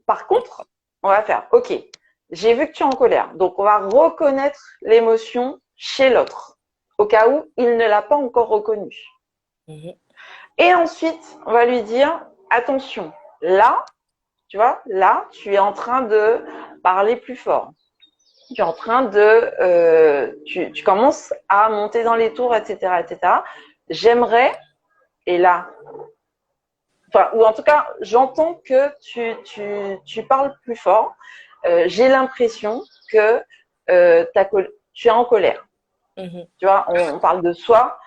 Par contre, on va faire, ok, j'ai vu que tu es en colère. Donc, on va reconnaître l'émotion chez l'autre, au cas où il ne l'a pas encore reconnue. Et ensuite, on va lui dire, attention, là, tu vois, là, tu es en train de parler plus fort. Tu es en train de, tu commences à monter dans les tours, etc., etc. J'aimerais, et là, enfin, ou en tout cas, j'entends que tu parles plus fort. J'ai l'impression que tu es en colère. Tu vois, on parle de soi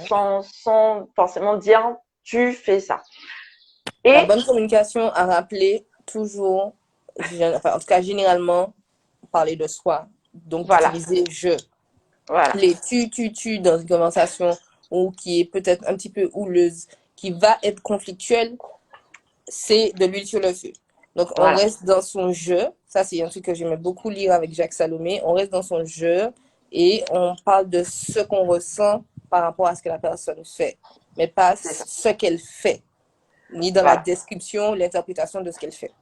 sans forcément dire tu fais ça. La Et bonne communication a rappelé toujours, enfin, en tout cas généralement, parler de soi. Donc voilà, d'utiliser je. voilà, Les tu dans une conversation ou qui est peut-être un petit peu houleuse, qui va être conflictuelle, c'est de l'huile sur le feu. Donc on voilà. reste dans son jeu. Ça, c'est un truc que j'aimais beaucoup lire avec Jacques Salomé. On reste dans son jeu et on parle de ce qu'on ressent par rapport à ce que la personne fait, mais pas C'est ça. ce qu'elle fait, ni dans la Voilà. description, l'interprétation de ce qu'elle fait.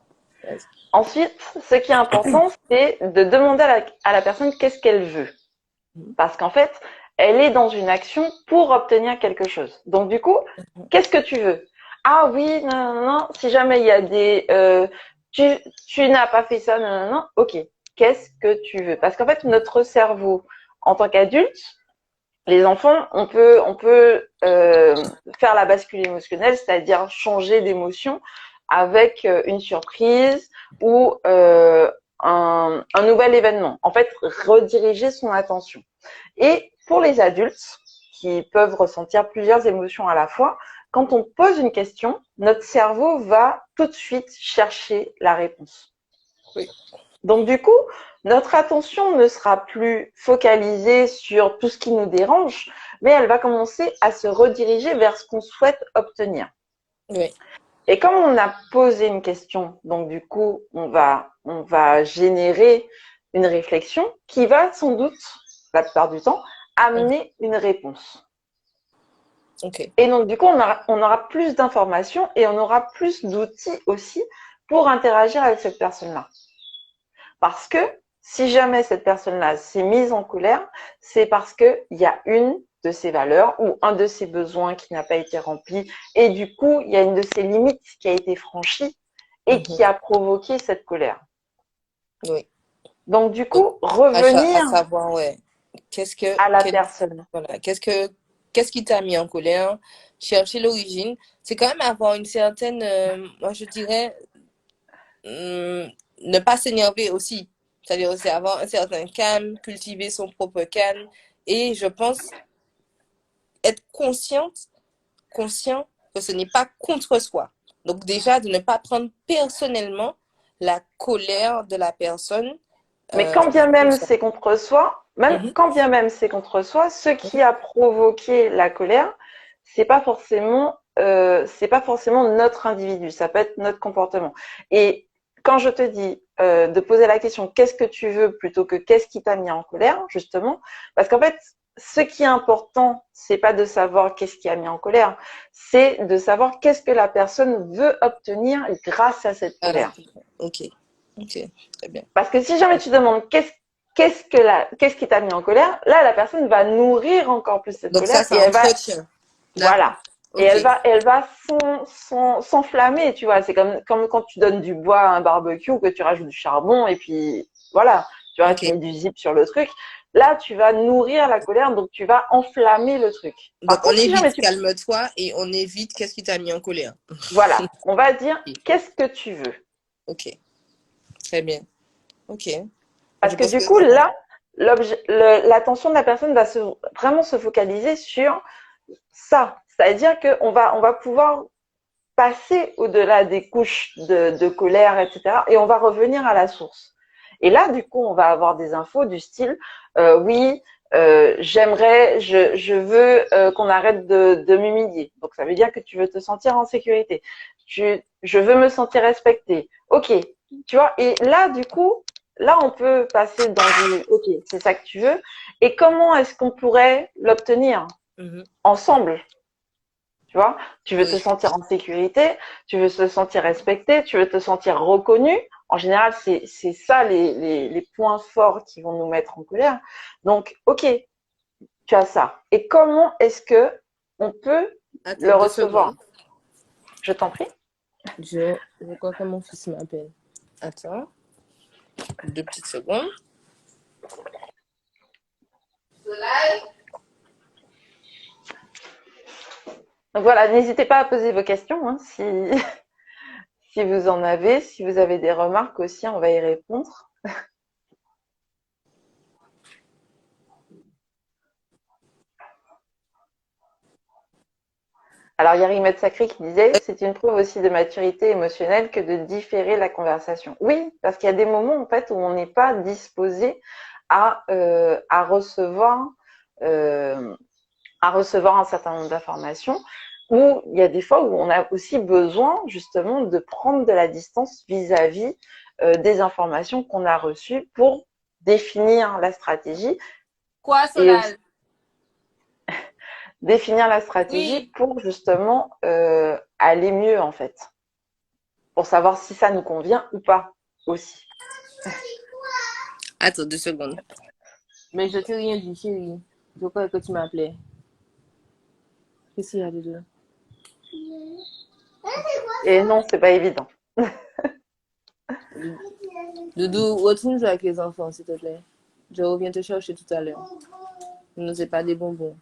Ensuite, ce qui est important, c'est de demander à la personne qu'est-ce qu'elle veut. Parce qu'en fait, elle est dans une action pour obtenir quelque chose. Donc du coup, qu'est-ce que tu veux? Ah oui, non, non, non, si jamais il y a des tu n'as pas fait ça, non, non, non, ok. Qu'est-ce que tu veux? Parce qu'en fait, notre cerveau, en tant qu'adulte, les enfants, on peut faire la bascule émotionnelle, c'est-à-dire changer d'émotion avec une surprise ou un nouvel événement. En fait, rediriger son attention. Et pour les adultes qui peuvent ressentir plusieurs émotions à la fois, quand on pose une question, notre cerveau va tout de suite chercher la réponse. Oui. Donc du coup, notre attention ne sera plus focalisée sur tout ce qui nous dérange, mais elle va commencer à se rediriger vers ce qu'on souhaite obtenir. Oui. Et comme on a posé une question, donc du coup, on va générer une réflexion qui va sans doute, la plupart du temps, amener une réponse. Ok. Et donc, du coup, on aura plus d'informations et on aura plus d'outils aussi pour interagir avec cette personne-là. Parce que si jamais cette personne-là s'est mise en colère, c'est parce qu'il y a une de ses valeurs ou un de ses besoins qui n'a pas été rempli. Et du coup, il y a une de ses limites qui a été franchie et qui a provoqué cette colère. Oui. Donc, du Donc, coup, à revenir savoir, ouais, qu'est-ce que, à la personne. voilà, qu'est-ce qui t'a mis en colère? Chercher l'origine. C'est quand même avoir une certaine, moi je dirais, ne pas s'énerver aussi. C'est-à-dire, c'est avoir un certain calme, cultiver son propre calme. Et je pense être conscient que ce n'est pas contre soi. Donc déjà, de ne pas prendre personnellement la colère de la personne. Mais quand bien même c'est contre soi, même Mhm. quand bien même c'est contre soi, ce qui a provoqué la colère, c'est pas forcément notre individu, ça peut être notre comportement. Et quand je te dis de poser la question qu'est-ce que tu veux plutôt que qu'est-ce qui t'a mis en colère, justement, parce qu'en fait, ce qui est important, c'est pas de savoir qu'est-ce qui a mis en colère, c'est de savoir qu'est-ce que la personne veut obtenir grâce à cette colère. Ok, ok, très bien. Parce que si jamais tu demandes qu'est-ce qui t'a mis en colère, là, la personne va nourrir encore plus cette Donc colère et ça entretient. D'accord. voilà. Et Ok. elle va s'enflammer, tu vois. C'est comme quand tu donnes du bois à un barbecue, que tu rajoutes du charbon et puis voilà. Tu vois, Ok. tu mets du zip sur le truc. Là, tu vas nourrir la colère, donc tu vas enflammer le truc. Donc Par on contre, si jamais évite tu, calme-toi et on évite qu'est-ce qui t'a mis en colère. voilà, on va dire, Ok. qu'est-ce que tu veux? Ok. Très bien. Ok. Je Parce que pense que du coup, là, l'attention de la personne va vraiment se focaliser sur ça. C'est-à-dire on va pouvoir passer au-delà des couches de colère, etc. Et on va revenir à la source. Et là, du coup, on va avoir des infos du style, oui, je veux qu'on arrête de m'humilier. Donc, ça veut dire que tu veux te sentir en sécurité. Je veux me sentir respectée. Ok, tu vois. Et là, du coup, là, on peut passer dans du, ok, c'est ça que tu veux. Et comment est-ce qu'on pourrait l'obtenir ensemble? Tu vois, tu veux te oui. sentir en sécurité, tu veux te sentir respecté, tu veux te sentir reconnu. En général, c'est ça les points forts qui vont nous mettre en colère. Donc, ok, tu as ça. Et comment est-ce que on peut Attends le 2 secondes. recevoir? Je t'en prie. Je crois que mon fils m'appelle. Attends, 2 petites secondes. Donc voilà, n'hésitez pas à poser vos questions hein, si, si vous en avez. Si vous avez des remarques aussi, on va y répondre. Alors, il y a Rimet Sacré qui disait c'est une preuve aussi de maturité émotionnelle que de différer la conversation. Oui, parce qu'il y a des moments en fait où on n'est pas disposé à recevoir un certain nombre d'informations, ou il y a des fois où on a aussi besoin justement de prendre de la distance vis-à-vis des informations qu'on a reçues pour définir la stratégie Quoi, et aussi Solal? définir la stratégie Oui. pour justement aller mieux en fait, pour savoir si ça nous convient ou pas aussi. Attends 2 secondes. Mais je t'ai rien dit, chérie. Je crois que tu m'appelais. Qu'est-ce qu'il y a de deux? Et non, c'est pas évident. Doudou, retourne jouer avec les enfants, s'il te plaît. Je reviens te chercher tout à l'heure. Ne sais pas des bonbons.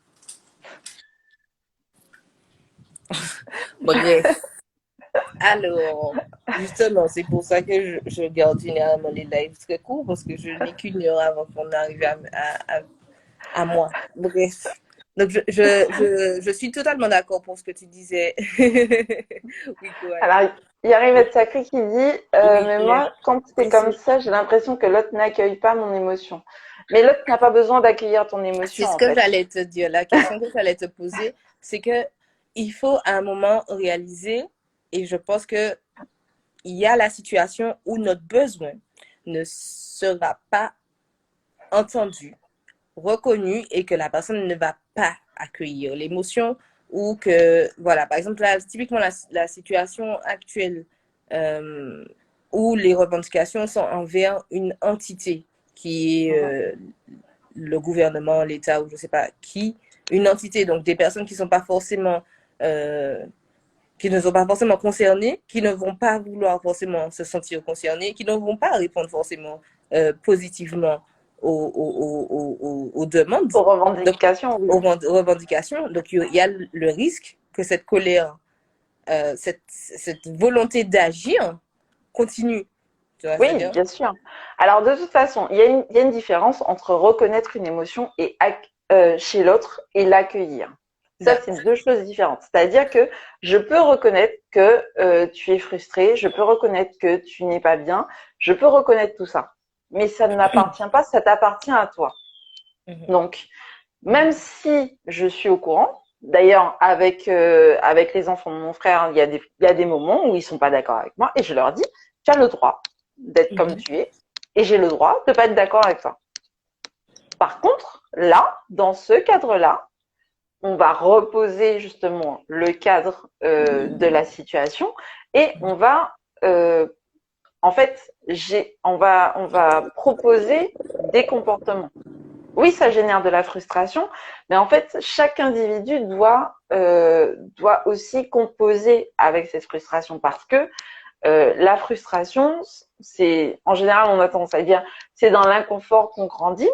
Bref. Alors, justement, c'est pour ça que je garde généralement les lives très courts parce que je n'ai qu'une heure avant qu'on arrive à moi. Bref. Donc, je suis totalement d'accord pour ce que tu disais. Oui, quoi. Alors, il y a Rivette Sacré qui dit Oui, mais moi, quand c'est qu'est-ce comme que- ça, j'ai l'impression que l'autre n'accueille pas mon émotion. Mais l'autre n'a pas besoin d'accueillir ton c'est émotion, ce en que fait. j'allais te dire. La question que j'allais te poser, c'est que il faut à un moment réaliser, et je pense que il y a la situation où notre besoin ne sera pas entendu, reconnu et que la personne ne va pas accueillir l'émotion ou que, voilà, par exemple, là, typiquement la situation actuelle euh, où les revendications sont envers une entité qui est le gouvernement, l'État ou je ne sais pas qui, une entité, donc des personnes qui sont pas forcément qui ne sont pas forcément concernés, qui ne vont pas vouloir forcément se sentir concernés, qui ne vont pas répondre forcément positivement aux demandes, Aux donc revendications, oui. aux revendications. Donc il y a le risque que cette colère, cette volonté d'agir continue. Tu vois ce que je veux Oui, dire? bien sûr. Alors, de toute façon, il y a une différence entre reconnaître une émotion et chez l'autre et l'accueillir. Ça, c'est deux choses différentes. C'est-à-dire que je peux reconnaître que tu es frustré, je peux reconnaître que tu n'es pas bien, je peux reconnaître tout ça. Mais ça ne m'appartient pas, ça t'appartient à toi. Donc, même si je suis au courant, d'ailleurs, avec les enfants de mon frère, il y a des moments où ils sont pas d'accord avec moi et je leur dis, tu as le droit d'être comme tu es et j'ai le droit de pas être d'accord avec toi. Par contre, là, dans ce cadre-là, on va reposer justement le cadre de la situation et on va, en fait, on va proposer des comportements. Oui, ça génère de la frustration, mais en fait, chaque individu doit aussi composer avec cette frustration parce que la frustration, c'est en général, on a tendance à dire, c'est dans l'inconfort qu'on grandit.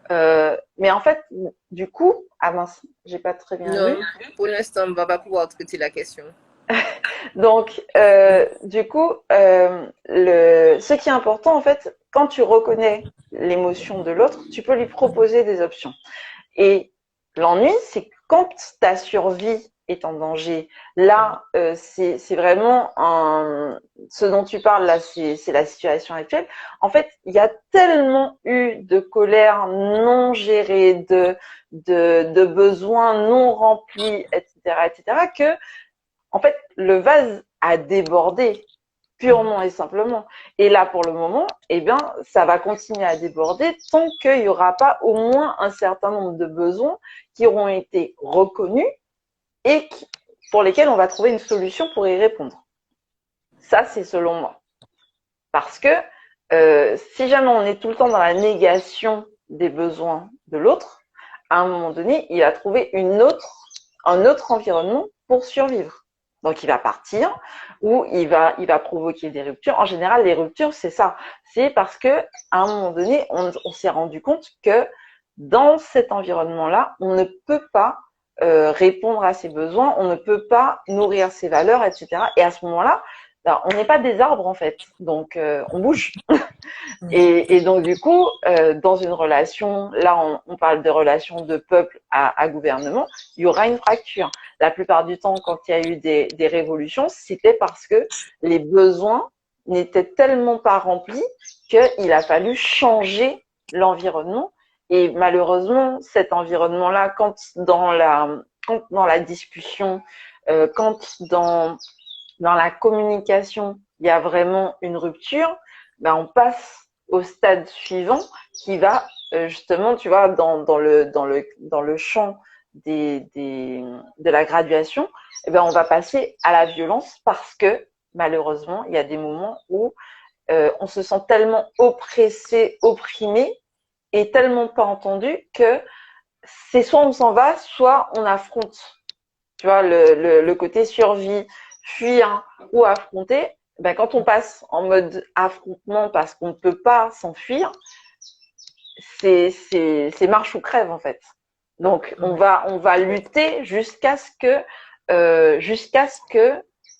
Mais en fait, du coup, ah mince, j'ai pas très bien lu. Non, pour l'instant, on ne va pas pouvoir traiter la question. Donc, du coup, ce qui est important, en fait, quand tu reconnais l'émotion de l'autre, tu peux lui proposer des options. Et l'ennui, c'est quand ta survie est en danger. Là, c'est vraiment ce dont tu parles là, c'est la situation actuelle. En fait, il y a tellement eu de colère non gérée, de besoins non remplis, etc., que en fait, le vase a débordé purement et simplement. Et là, pour le moment, eh bien, ça va continuer à déborder tant qu'il n'y aura pas au moins un certain nombre de besoins qui auront été reconnus et pour lesquels on va trouver une solution pour y répondre. Ça, c'est selon moi. Parce que si jamais on est tout le temps dans la négation des besoins de l'autre, à un moment donné, il va trouver un autre environnement pour survivre. Donc, il va partir ou il va provoquer des ruptures. En général, les ruptures, c'est ça. C'est parce que à un moment donné, on s'est rendu compte que dans cet environnement-là, on ne peut pas répondre à ses besoins, on ne peut pas nourrir ses valeurs, etc. Et à ce moment-là, on n'est pas des arbres en fait, donc on bouge. Et donc du coup, dans une relation, là on parle de relation de peuple à gouvernement, il y aura une fracture. La plupart du temps, quand il y a eu des révolutions, c'était parce que les besoins n'étaient tellement pas remplis qu'il a fallu changer l'environnement. Et malheureusement, cet environnement-là, quand dans la discussion, quand dans la communication, il y a vraiment une rupture, ben on passe au stade suivant qui va justement, tu vois, dans le champ de la graduation, eh ben on va passer à la violence parce que malheureusement, il y a des moments où on se sent tellement oppressé, opprimé et tellement pas entendu que c'est soit on s'en va, soit on affronte. Tu vois, le côté survie, fuir ou affronter, ben, quand on passe en mode affrontement parce qu'on ne peut pas s'enfuir, c'est marche ou crève en fait. Donc on va lutter jusqu'à ce que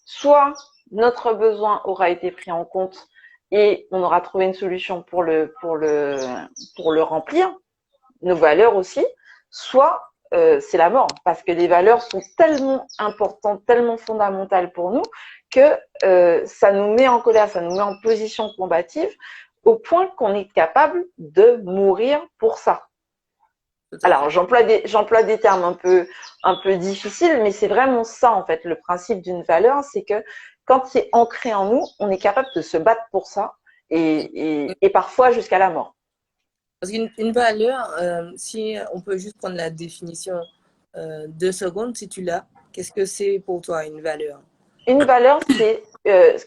soit notre besoin aura été pris en compte et on aura trouvé une solution pour le remplir, nos valeurs aussi, soit c'est la mort, parce que les valeurs sont tellement importantes, tellement fondamentales pour nous, que ça nous met en colère, ça nous met en position combative, au point qu'on est capable de mourir pour ça. Alors, j'emploie des termes un peu difficiles, mais c'est vraiment ça, en fait, le principe d'une valeur, c'est que quand c'est ancré en nous, on est capable de se battre pour ça, et parfois jusqu'à la mort. Parce qu'une valeur, si on peut juste prendre la définition 2 secondes, si tu l'as, qu'est-ce que c'est pour toi une valeur? Une valeur, c'est,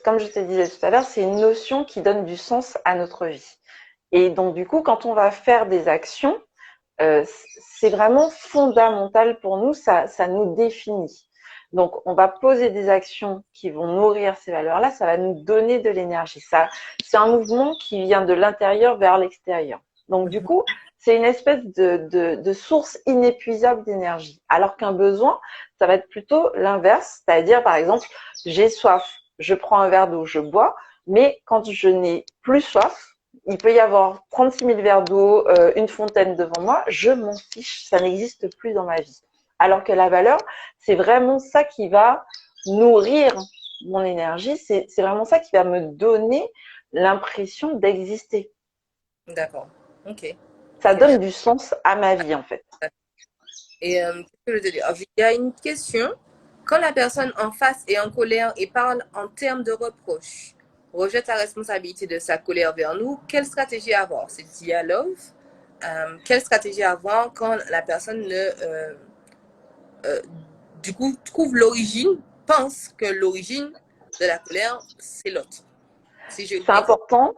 comme je te disais tout à l'heure, c'est une notion qui donne du sens à notre vie. Et donc, du coup, quand on va faire des actions, c'est vraiment fondamental pour nous, ça nous définit. Donc, on va poser des actions qui vont nourrir ces valeurs-là, ça va nous donner de l'énergie. Ça, c'est un mouvement qui vient de l'intérieur vers l'extérieur. Donc, du coup, c'est une espèce de source inépuisable d'énergie. Alors qu'un besoin, ça va être plutôt l'inverse, c'est-à-dire, par exemple, j'ai soif, je prends un verre d'eau, je bois, mais quand je n'ai plus soif, il peut y avoir 36 000 verres d'eau, une fontaine devant moi, je m'en fiche, ça n'existe plus dans ma vie. Alors que la valeur, c'est vraiment ça qui va nourrir mon énergie, c'est vraiment ça qui va me donner l'impression d'exister. D'accord, ok. Ça donne du sens à ma vie, en fait. Et qu'est-ce que je veux te dire? Il y a une question. Quand la personne en face est en colère et parle en termes de reproche, rejette la responsabilité de sa colère vers nous, quelle stratégie avoir? C'est dialogue. Quelle stratégie avoir quand la personne euh, du coup, trouve l'origine, pense que l'origine de la colère, c'est l'autre. Si je C'est important.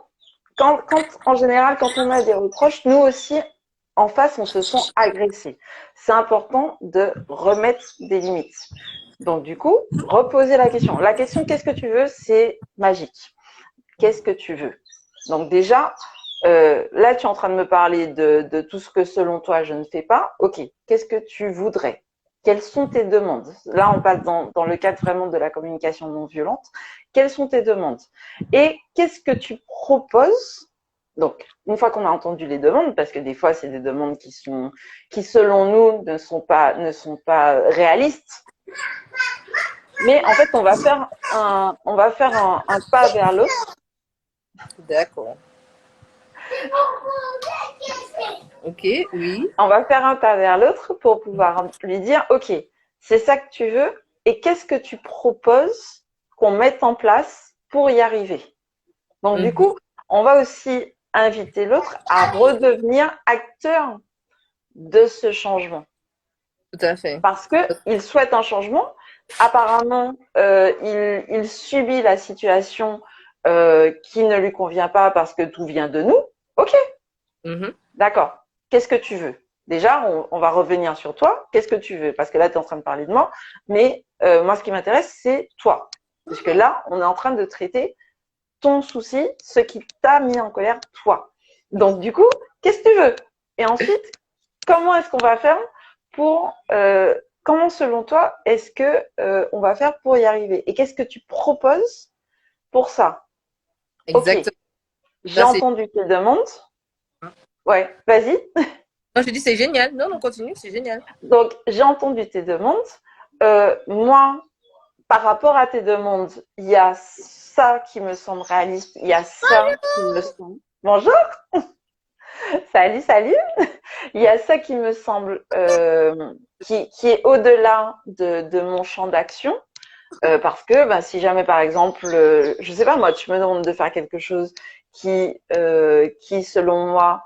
En général, quand on a des reproches, nous aussi, en face, on se sent agressé. C'est important de remettre des limites. Donc, du coup, reposer la question. La question, qu'est-ce que tu veux? C'est magique. Qu'est-ce que tu veux? Donc, déjà, là, tu es en train de me parler de tout ce que, selon toi, je ne fais pas. OK. Qu'est-ce que tu voudrais? Quelles sont tes demandes? Là, on passe dans le cadre vraiment de la communication non violente. Quelles sont tes demandes? Et qu'est-ce que tu proposes? Donc, une fois qu'on a entendu les demandes, parce que des fois, c'est des demandes qui selon nous, ne sont pas réalistes. Mais en fait, on va faire un pas vers l'autre. D'accord. Ok, oui. On va faire un pas vers l'autre pour pouvoir lui dire, OK, c'est ça que tu veux, et qu'est-ce que tu proposes qu'on mette en place pour y arriver? Donc, du coup, on va aussi inviter l'autre à redevenir acteur de ce changement. Tout à fait. Parce qu'il souhaite un changement. Apparemment, il subit la situation qui ne lui convient pas parce que tout vient de nous. Ok, d'accord. Qu'est-ce que tu veux? Déjà, on va revenir sur toi. Qu'est-ce que tu veux? Parce que là, tu es en train de parler de moi. Mais moi, ce qui m'intéresse, c'est toi. Parce que là, on est en train de traiter ton souci, ce qui t'a mis en colère, toi. Donc, du coup, qu'est-ce que tu veux? Et ensuite, comment est-ce qu'on va faire pour... comment, selon toi, est-ce que on va faire pour y arriver? Et qu'est-ce que tu proposes pour ça? Ok, Exactement. j'ai Ça, c'est... entendu tes demandes. Ouais, vas-y. Non, je dis c'est génial. Non, non, continue, c'est génial. Donc, j'ai entendu tes demandes. Moi, par rapport à tes demandes, il y a ça qui me semble réaliste. Il y a ça qui me semble... Bonjour. Salut, salut. Il y a ça qui me semble qui est au-delà de mon champ d'action. Parce que si jamais, par exemple, je sais pas moi, tu me demandes de faire quelque chose qui selon moi,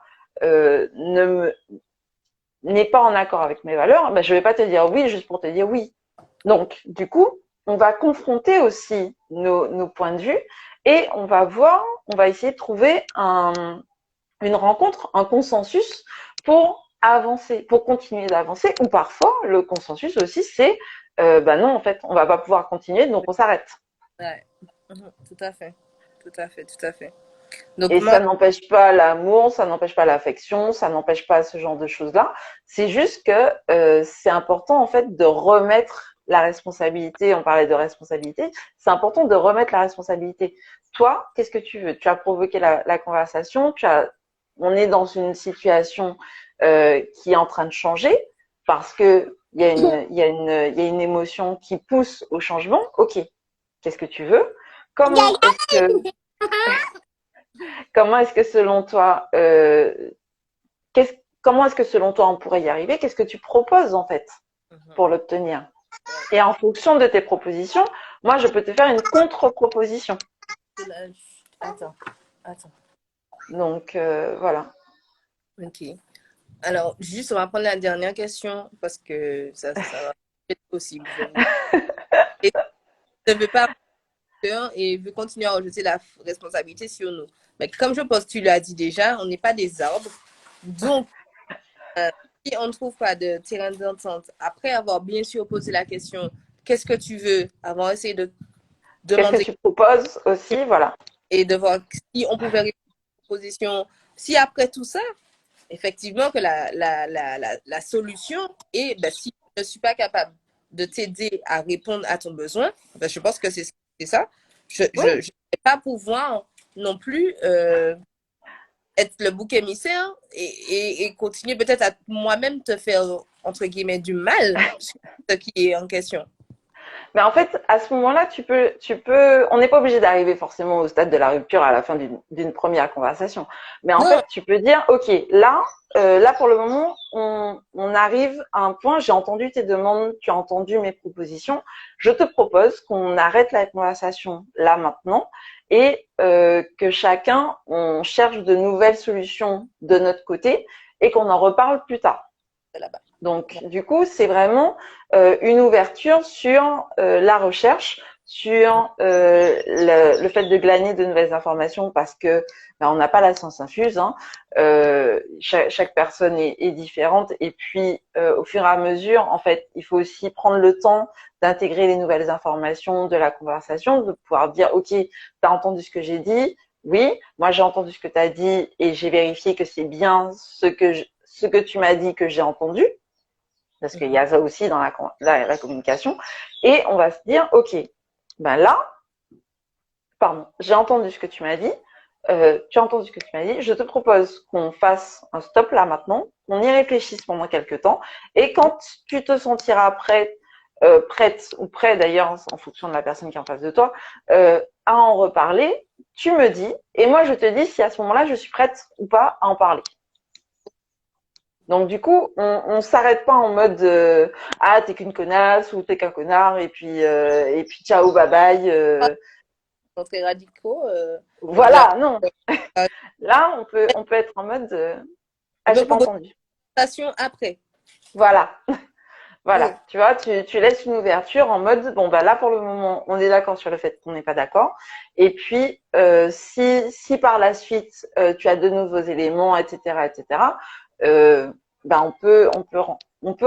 n'est pas en accord avec mes valeurs, je vais pas te dire oui juste pour te dire oui. Donc, du coup, on va confronter aussi nos points de vue et on va essayer de trouver une rencontre, un consensus pour avancer, pour continuer d'avancer. Ou parfois, le consensus aussi, c'est non, en fait, on va pas pouvoir continuer, donc on s'arrête. Ouais. Tout à fait. Tout à fait, tout à fait. Donc, Et moi, ça n'empêche pas l'amour, ça n'empêche pas l'affection, ça n'empêche pas ce genre de choses-là. C'est juste que c'est important en fait de remettre la responsabilité. On parlait de responsabilité. C'est important de remettre la responsabilité. Toi, qu'est-ce que tu veux? Tu as provoqué la conversation. On est dans une situation qui est en train de changer parce que il y a une émotion qui pousse au changement. Ok. Qu'est-ce que tu veux? Comment est-ce que Comment est-ce que selon toi, comment est-ce que selon toi on pourrait y arriver? Qu'est-ce que tu proposes en fait pour l'obtenir? Et en fonction de tes propositions, moi je peux te faire une contre-proposition. attends, attends. Donc voilà. Ok. Alors, juste, on va prendre la dernière question parce que ça va être possible. Et je ne veux pas et veut continuer à rejeter la responsabilité sur nous. Mais comme je pense que tu l'as dit déjà, on n'est pas des arbres. Donc, si on ne trouve pas de terrain d'entente, après avoir bien sûr posé la question, qu'est-ce que tu veux, avant d'essayer de Qu'est-ce que demander tu proposes aussi? Voilà. et de voir si on pouvait répondre à la proposition, si après tout ça, effectivement, que la solution est, si je ne suis pas capable de t'aider à répondre à ton besoin, je pense que c'est ça. Je Oui. ne vais pas pouvoir non plus être le bouc émissaire et continuer peut-être à moi-même te faire, entre guillemets, du mal, ce qui est en question. Mais en fait, à ce moment-là, on n'est pas obligé d'arriver forcément au stade de la rupture à la fin d'une première conversation. Mais en Non, fait, tu peux dire, ok, là pour le moment, on arrive à un point. J'ai entendu tes demandes, tu as entendu mes propositions. Je te propose qu'on arrête la conversation là maintenant et que chacun on cherche de nouvelles solutions de notre côté et qu'on en reparle plus tard. là-bas. Donc, du coup, c'est vraiment une ouverture sur la recherche, sur le fait de glaner de nouvelles informations parce que on n'a pas la science infuse. Hein. Chaque personne est différente et puis au fur et à mesure, en fait, il faut aussi prendre le temps d'intégrer les nouvelles informations de la conversation, de pouvoir dire, ok, tu as entendu ce que j'ai dit. Oui, moi j'ai entendu ce que tu as dit et j'ai vérifié que c'est bien ce que tu m'as dit que j'ai entendu parce qu'il y a ça aussi dans la communication, et on va se dire, ok, j'ai entendu ce que tu m'as dit, tu as entendu ce que tu m'as dit, je te propose qu'on fasse un stop là maintenant, qu'on y réfléchisse pendant quelques temps, et quand tu te sentiras prête ou prêt d'ailleurs, en fonction de la personne qui est en face de toi, à en reparler, tu me dis, et moi je te dis si à ce moment-là je suis prête ou pas à en parler. Donc du coup, on s'arrête pas en mode ah t'es qu'une connasse ou t'es qu'un connard et puis ciao bye bye. Sont très radicaux. Voilà, non. Euh, Là, on peut être en mode ah je j'ai veux pas proposer entendu. une station après. Voilà. Oui. Voilà, tu vois, tu laisses une ouverture en mode, bon, bah là, pour le moment, on est d'accord sur le fait qu'on n'est pas d'accord. Et puis, si par la suite, tu as de nouveaux éléments, etc., euh, bah, on peut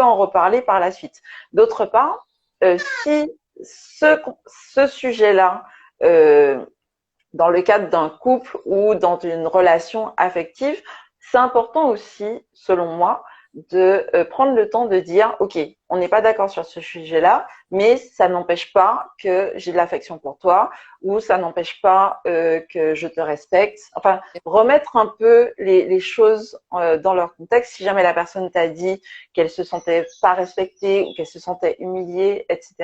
en reparler par la suite. D'autre part, si ce sujet-là, euh, dans le cadre d'un couple ou dans une relation affective, c'est important aussi, selon moi, de prendre le temps de dire, OK, on n'est pas d'accord sur ce sujet-là, mais ça n'empêche pas que j'ai de l'affection pour toi ou ça n'empêche pas que je te respecte. Enfin, remettre un peu les choses dans leur contexte. Si jamais la personne t'a dit qu'elle se sentait pas respectée ou qu'elle se sentait humiliée, etc.,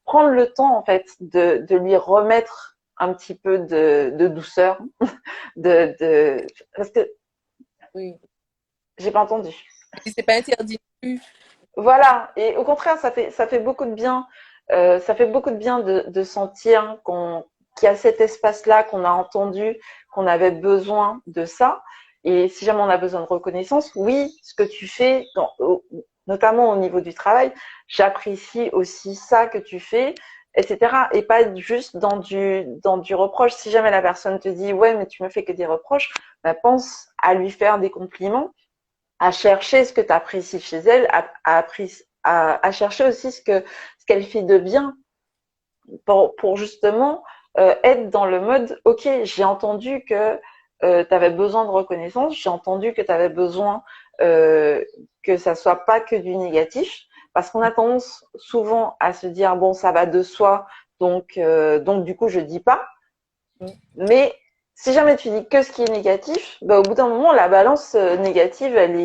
prendre le temps, en fait, de lui remettre un petit peu de douceur, parce que Oui. j'ai pas entendu. Et c'est pas interdit non plus. Voilà. Et au contraire, ça fait beaucoup de bien. Ça fait beaucoup de bien de sentir qu'il y a cet espace-là, qu'on a entendu, qu'on avait besoin de ça. Et si jamais on a besoin de reconnaissance, oui, ce que tu fais, notamment au niveau du travail, j'apprécie aussi ça que tu fais, etc. Et pas juste dans du reproche. Si jamais la personne te dit, ouais, mais tu me fais que des reproches, bah, pense à lui faire des compliments, à chercher ce que tu apprécies chez elle, à chercher aussi ce qu'elle fait de bien pour justement être dans le mode, ok, j'ai entendu que tu avais besoin de reconnaissance, j'ai entendu que tu avais besoin que ça soit pas que du négatif, parce qu'on a tendance souvent à se dire, bon, ça va de soi, donc du coup, je dis pas. Mais si jamais tu dis que ce qui est négatif, bah, au bout d'un moment, la balance négative, elle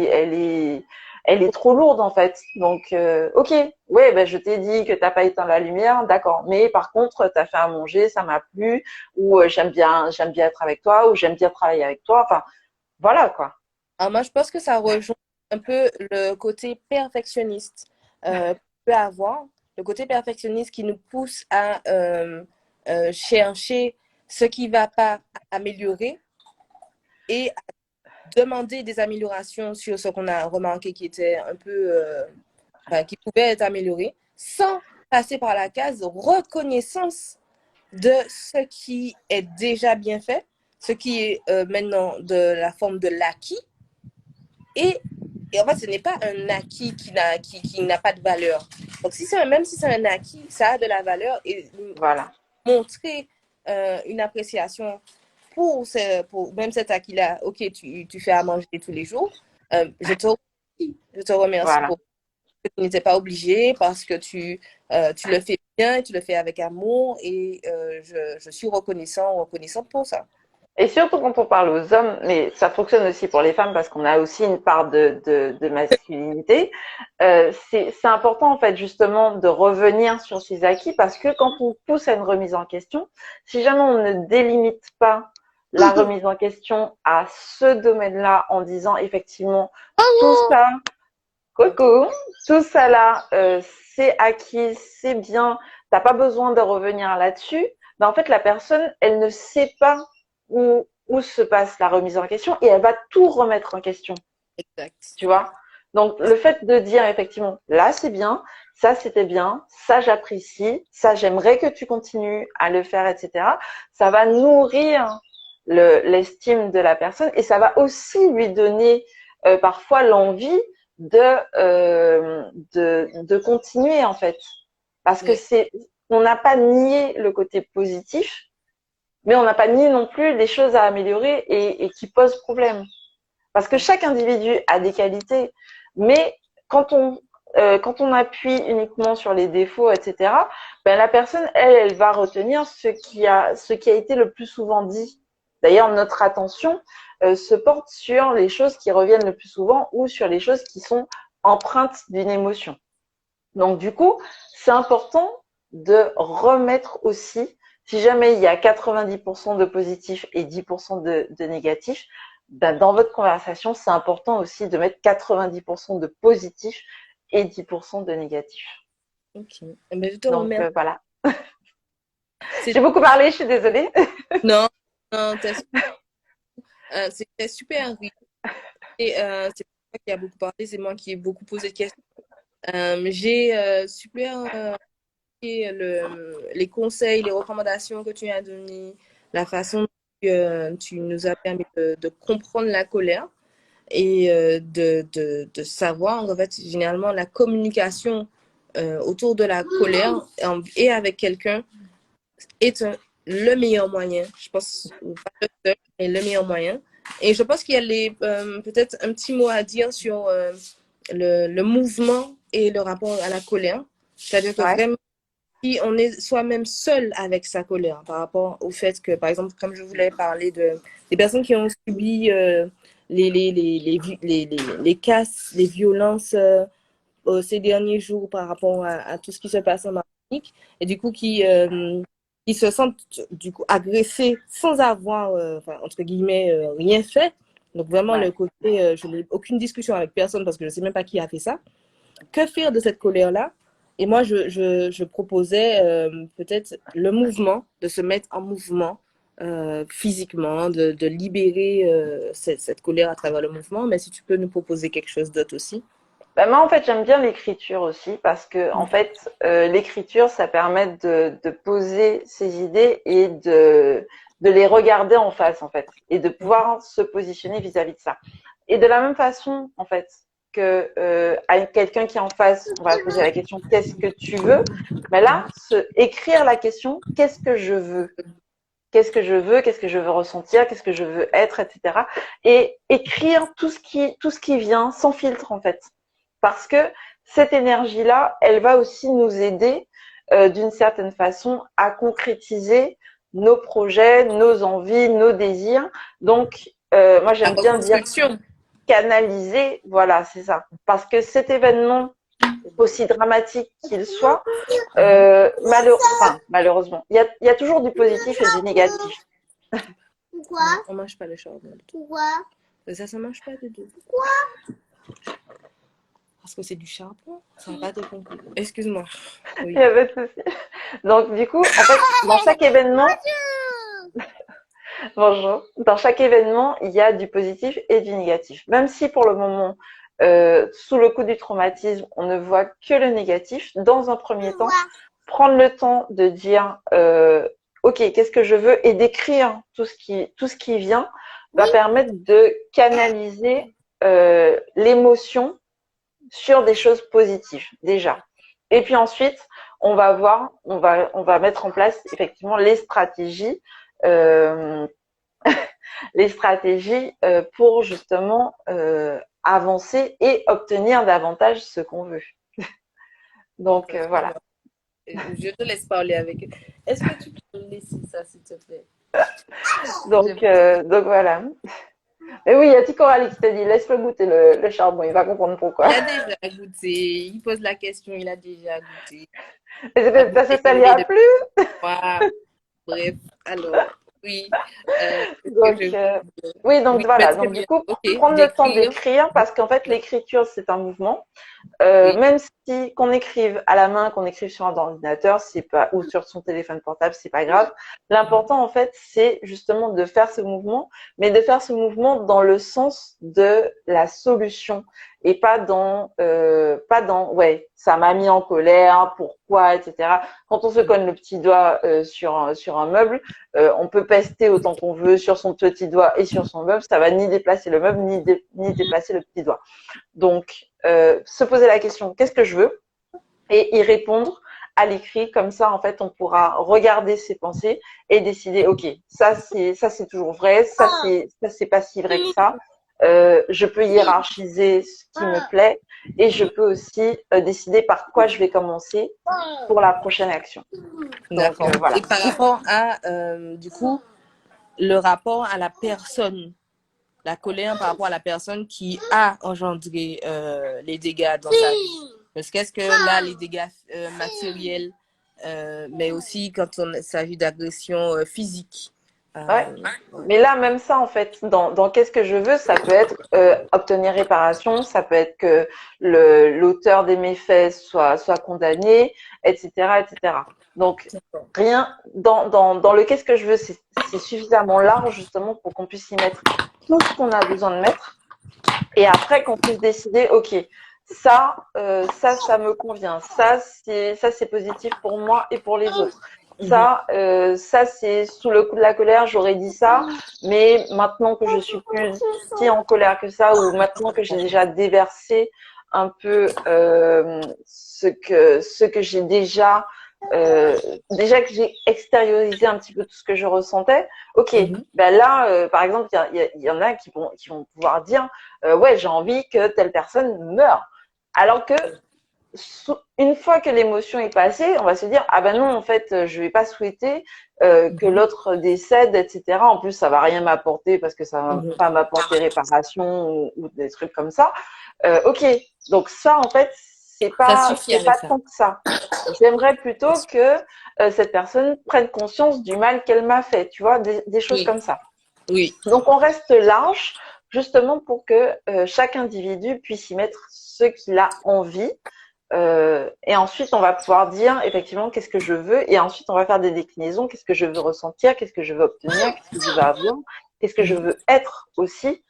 est trop lourde en fait. Donc, ok, ouais, bah, je t'ai dit que t'as pas éteint la lumière, d'accord. Mais par contre, t'as fait à manger, ça m'a plu, ou j'aime bien être avec toi, ou j'aime bien travailler avec toi. Enfin, voilà quoi. Alors moi, je pense que ça rejoint un peu le côté perfectionniste qu'on peut avoir, le côté perfectionniste qui nous pousse à chercher ce qui ne va pas améliorer et à demander des améliorations sur ce qu'on a remarqué qui était un peu, enfin, qui pouvait être amélioré, sans passer par la case reconnaissance de ce qui est déjà bien fait, ce qui est maintenant de la forme de l'acquis. Et, et en fait, ce n'est pas un acquis qui n'a pas de valeur. Donc, même si c'est un acquis, ça a de la valeur et Voilà. montrer une appréciation pour même cet acquis-là. Ok, tu fais à manger tous les jours. Je te remercie Voilà. pour que tu n'étais pas obligé parce que tu le fais bien, tu le fais avec amour et je suis reconnaissante pour ça. Et surtout quand on parle aux hommes, mais ça fonctionne aussi pour les femmes parce qu'on a aussi une part de masculinité, c'est important en fait justement de revenir sur ces acquis parce que quand on pousse à une remise en question, si jamais on ne délimite pas la remise en question à ce domaine-là en disant effectivement tout ça, coucou, tout ça là, c'est acquis, c'est bien, t'as pas besoin de revenir là-dessus, ben en fait la personne, elle ne sait pas où se passe la remise en question et elle va tout remettre en question, Exact. tu vois. Donc le fait de dire effectivement, là c'est bien, ça c'était bien, ça j'apprécie, ça j'aimerais que tu continues à le faire, etc. Ça va nourrir l'estime de la personne et ça va aussi lui donner parfois l'envie de continuer en fait. Parce que Oui. on n'a pas nié le côté positif, mais on n'a pas nié non plus les choses à améliorer et qui posent problème. Parce que chaque individu a des qualités, mais quand quand on appuie uniquement sur les défauts, etc., ben la personne, elle va retenir ce qui a été le plus souvent dit. D'ailleurs, notre attention se porte sur les choses qui reviennent le plus souvent ou sur les choses qui sont empreintes d'une émotion. Donc, du coup, c'est important de remettre aussi, si jamais il y a 90% de positif et 10% de négatif, ben, dans votre conversation, c'est important aussi de mettre 90% de positif et 10% de négatif. Ok. Eh ben, je te Donc, remercie. voilà. C'est- J'ai beaucoup parlé, je suis désolée. Non, non, c'était super riche. Et c'est pas moi qui a beaucoup parlé, c'est moi qui ai beaucoup posé de questions. J'ai super les conseils, les recommandations que tu as données, la façon dont tu nous as permis de comprendre la colère et de savoir, en fait, généralement, la communication autour de la colère et avec quelqu'un est le meilleur moyen. Je pense, ou pas le seul, mais le meilleur moyen. Et je pense qu'il y a peut-être un petit mot à dire sur le mouvement et le rapport à la colère. C'est-à-dire que Ouais, vraiment, si on est soi-même seul avec sa colère par rapport au fait que, par exemple, comme je voulais parler des personnes qui ont subi les casses, les violences ces derniers jours par rapport à tout ce qui se passe en Martinique et du coup qui se sentent du coup agressés sans avoir, enfin, entre guillemets, rien fait. Donc vraiment ouais. le côté, je n'ai aucune discussion avec personne parce que je ne sais même pas qui a fait ça. Que faire de cette colère-là? Et moi, je proposais peut-être le mouvement, de se mettre en mouvement physiquement, de libérer cette colère à travers le mouvement. Mais si tu peux nous proposer quelque chose d'autre aussi. Bah, moi, en fait, j'aime bien l'écriture aussi parce que, en fait, l'écriture, ça permet de poser ses idées et de les regarder en face, en fait, et de pouvoir se positionner vis-à-vis de ça. Et de la même façon, en fait, que à quelqu'un qui est en face, on va poser la question qu'est-ce que tu veux? Mais là, écrire la question qu'est-ce que je veux? Qu'est-ce que je veux? Qu'est-ce que je veux ressentir? Qu'est-ce que je veux être, etc. Et écrire tout ce qui vient sans filtre, en fait. Parce que cette énergie-là, elle va aussi nous aider d'une certaine façon à concrétiser nos projets, nos envies, nos désirs. Donc, moi, La j'aime bien dire reconstruction. canaliser, voilà, c'est ça. Parce que cet événement, aussi dramatique qu'il soit, malheureusement, il y a toujours du positif et du négatif. Pourquoi? On mange pas le charbon. Pourquoi? Ça mange pas de tout. Pourquoi? Parce que c'est du charbon. Ça va pas te conclure. Excuse-moi. Il y Oui. a pas de souci. Donc, du coup, en fait, dans chaque événement, bonjour. Dans chaque événement, il y a du positif et du négatif. Même si pour le moment, sous le coup du traumatisme, on ne voit que le négatif, dans un premier temps, prendre le temps de dire, OK, qu'est-ce que je veux et d'écrire tout ce qui vient va permettre de canaliser l'émotion sur des choses positives déjà. Et puis ensuite, on va mettre en place effectivement euh, les stratégies pour justement avancer et obtenir davantage ce qu'on veut. Donc voilà. Je te laisse parler avec eux. Est-ce que tu peux me laisser ça, s'il te plaît? Donc voilà. Et oui, il y a Ticoralie qui te dit laisse-le goûter le charbon, il va comprendre pourquoi. Il a déjà goûté. Il pose la question, il a déjà goûté. Ça se salira plus. Moi. Bref, alors, oui. Donc, oui, donc Oui, mais voilà. très Donc du bien. coup, Ok, prendre le temps d'écrire. d'écrire parce qu'en fait, l'écriture, c'est un mouvement. Oui. Même si qu'on écrive à la main, qu'on écrive sur un ordinateur, c'est pas ou sur son téléphone portable, c'est pas grave. L'important en fait, c'est justement de faire ce mouvement, mais de faire ce mouvement dans le sens de la solution et pas dans ouais, ça m'a mis en colère, pourquoi, etc. Quand on se cogne le petit doigt sur un meuble, on peut pester autant qu'on veut sur son petit doigt et sur son meuble, ça va ni déplacer le meuble ni déplacer le petit doigt. Donc, se poser la question, qu'est-ce que je veux? Et y répondre à l'écrit. Comme ça, en fait, on pourra regarder ses pensées et décider, OK, ça, c'est toujours vrai. Ça, c'est pas si vrai que ça. Je peux hiérarchiser ce qui me plaît et je peux aussi décider par quoi je vais commencer pour la prochaine action. Donc, D'accord. voilà. Et par rapport à, du coup, le rapport à la personne, la colère par rapport à la personne qui a engendré les dégâts dans sa vie. Parce qu'est-ce que là, les dégâts matériels, mais aussi quand il s'agit d'agression physique. Ouais. Mais là, même ça, en fait, dans qu'est-ce que je veux, ça peut être obtenir réparation, ça peut être que l'auteur des méfaits soit condamné, etc., etc. Donc, rien dans le qu'est-ce que je veux, c'est suffisamment large justement pour qu'on puisse y mettre tout ce qu'on a besoin de mettre et après qu'on puisse décider, ok, ça me convient. Ça, c'est positif pour moi et pour les autres. Mhm. Ça, c'est sous le coup de la colère, j'aurais dit ça, mais maintenant que je suis plus si en colère que ça, ou maintenant que j'ai déjà déversé un peu ce que j'ai déjà que j'ai extériorisé un petit peu tout ce que je ressentais. Ok, Mhm. ben là, par exemple, il y en a qui vont pouvoir dire, ouais, j'ai envie que telle personne meure. Alors que une fois que l'émotion est passée, on va se dire ah ben non en fait je vais pas souhaiter que Mhm. l'autre décède, etc. En plus ça va rien m'apporter parce que ça va Mhm. pas m'apporter réparation ou des trucs comme ça. Ok, donc ça en fait Ça suffit c'est avec pas ça. tant que ça. J'aimerais plutôt que cette personne prenne conscience du mal qu'elle m'a fait, tu vois, des choses Oui, comme ça. oui. Donc on reste large justement pour que chaque individu puisse y mettre ce qu'il a envie. Et ensuite, on va pouvoir dire effectivement qu'est-ce que je veux. Et ensuite, on va faire des déclinaisons. Qu'est-ce que je veux ressentir? Qu'est-ce que je veux obtenir? Qu'est-ce que je veux avoir? Qu'est-ce que je Mhm. veux être aussi?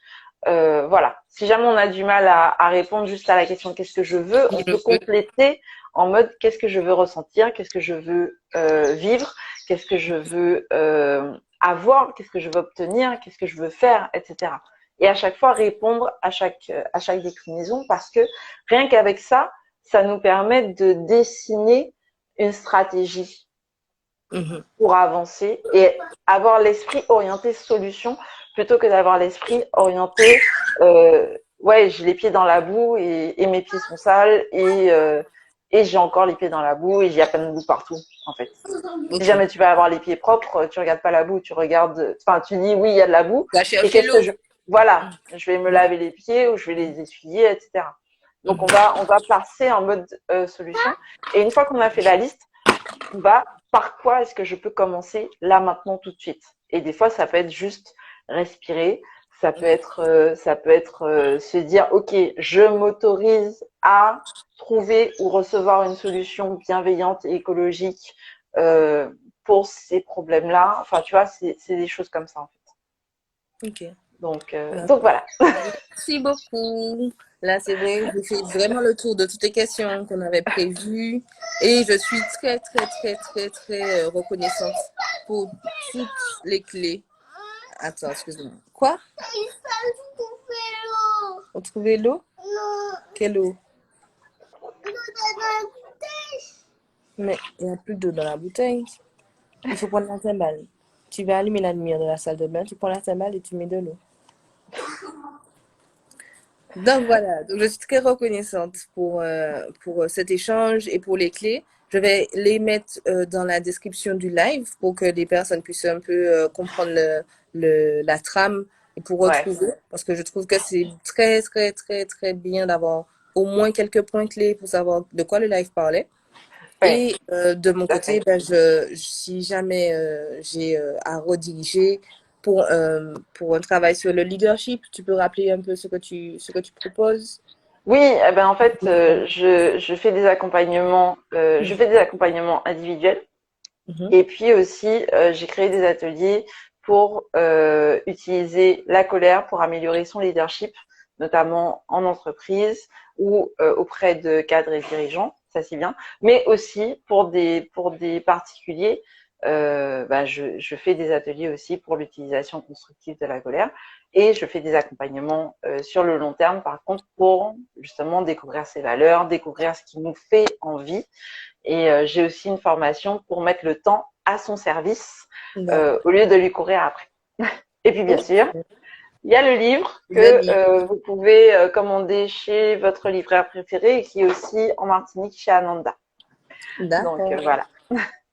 Voilà. Si jamais on a du mal à répondre juste à la question qu'est-ce que je veux, on peut compléter en mode qu'est-ce que je veux ressentir? Qu'est-ce que je veux vivre? Qu'est-ce que je veux avoir? Qu'est-ce que je veux obtenir? Qu'est-ce que je veux faire? Etc. Et à chaque fois répondre à chaque déclinaison parce que rien qu'avec ça, ça nous permet de dessiner une stratégie Mhm. pour avancer et avoir l'esprit orienté solution plutôt que d'avoir l'esprit orienté ouais, j'ai les pieds dans la boue et mes pieds sont sales et j'ai encore les pieds dans la boue et il y a plein de boue partout en fait. Si Ok. jamais tu vas avoir les pieds propres, tu regardes pas la boue, tu regardes, enfin tu dis oui il y a de la boue Va et chercher qu'est-ce que l'eau. je, voilà, je vais me Mhm. laver les pieds ou je vais les essuyer, etc. Donc Mhm. on va passer en mode solution et une fois qu'on a fait la liste, on va par quoi est-ce que je peux commencer là maintenant tout de suite. Et des fois ça peut être juste respirer, Oui. ça peut être se dire ok je m'autorise à trouver ou recevoir une solution bienveillante et écologique euh, pour ces problèmes-là. Enfin, tu vois, c'est des choses comme ça, en fait. Ok. Bah, Donc voilà. merci beaucoup. Là, c'est vrai, j'ai fait vraiment le tour de toutes les questions qu'on avait prévues et je suis très, très, très, très, très reconnaissante pour toutes les clés. Attends, excuse-moi. Quoi? Il fallait trouver l'eau. On trouvait l'eau? Non. Quelle eau? L'eau dans la bouteille. Mais il n'y a plus d'eau dans la bouteille. Il faut prendre la cymbale. Tu vas allumer la lumière de la salle de bain, tu prends la cymbale et tu mets de l'eau. Donc voilà, donc je suis très reconnaissante pour cet échange et pour les clés. Je vais les mettre dans la description du live pour que les personnes puissent un peu comprendre la trame et pour Ouais, retrouver. Parce que je trouve que c'est très, très, très, très bien d'avoir au moins quelques points clés pour savoir de quoi le live parlait. ouais, Et de mon tout à côté, fait. ben, si jamais j'ai à rediriger pour un travail sur le leadership, tu peux rappeler un peu ce que tu proposes? Oui, eh ben en fait, je fais des accompagnements, je Mhm. fais des accompagnements individuels Mhm. et puis aussi j'ai créé des ateliers pour utiliser la colère pour améliorer son leadership, notamment en entreprise ou auprès de cadres et dirigeants, ça c'est bien, mais aussi pour des particuliers. Je fais des ateliers aussi pour l'utilisation constructive de la colère et je fais des accompagnements sur le long terme par contre pour justement découvrir ses valeurs, découvrir ce qui nous fait envie et j'ai aussi une formation pour mettre le temps à son service D'accord. au lieu de lui courir après. Et puis bien Ok. sûr, il y a le livre Le que livre. vous pouvez commander chez votre libraire préféré et qui est aussi en Martinique chez Ananda. Donc D'accord. voilà.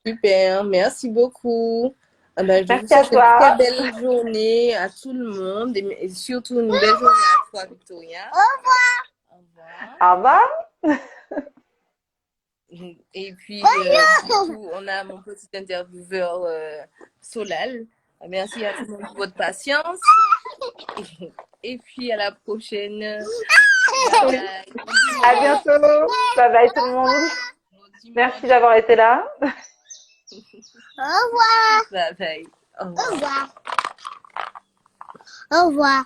Super. Merci beaucoup. Ah ben, je vous Merci à souhaite une très toi. belle journée à tout le monde et surtout une belle journée à toi, Victoria. Au revoir. Au revoir. Et puis, du coup, on a mon petit intervieweur Solal. Merci à tout le monde pour votre patience. Et puis, à la prochaine. Bye bye. Bon À dimanche. bientôt. Bye bye tout le monde. Bon Merci dimanche. d'avoir été là. Au revoir. Bye bye. Au revoir. Au revoir. Au revoir.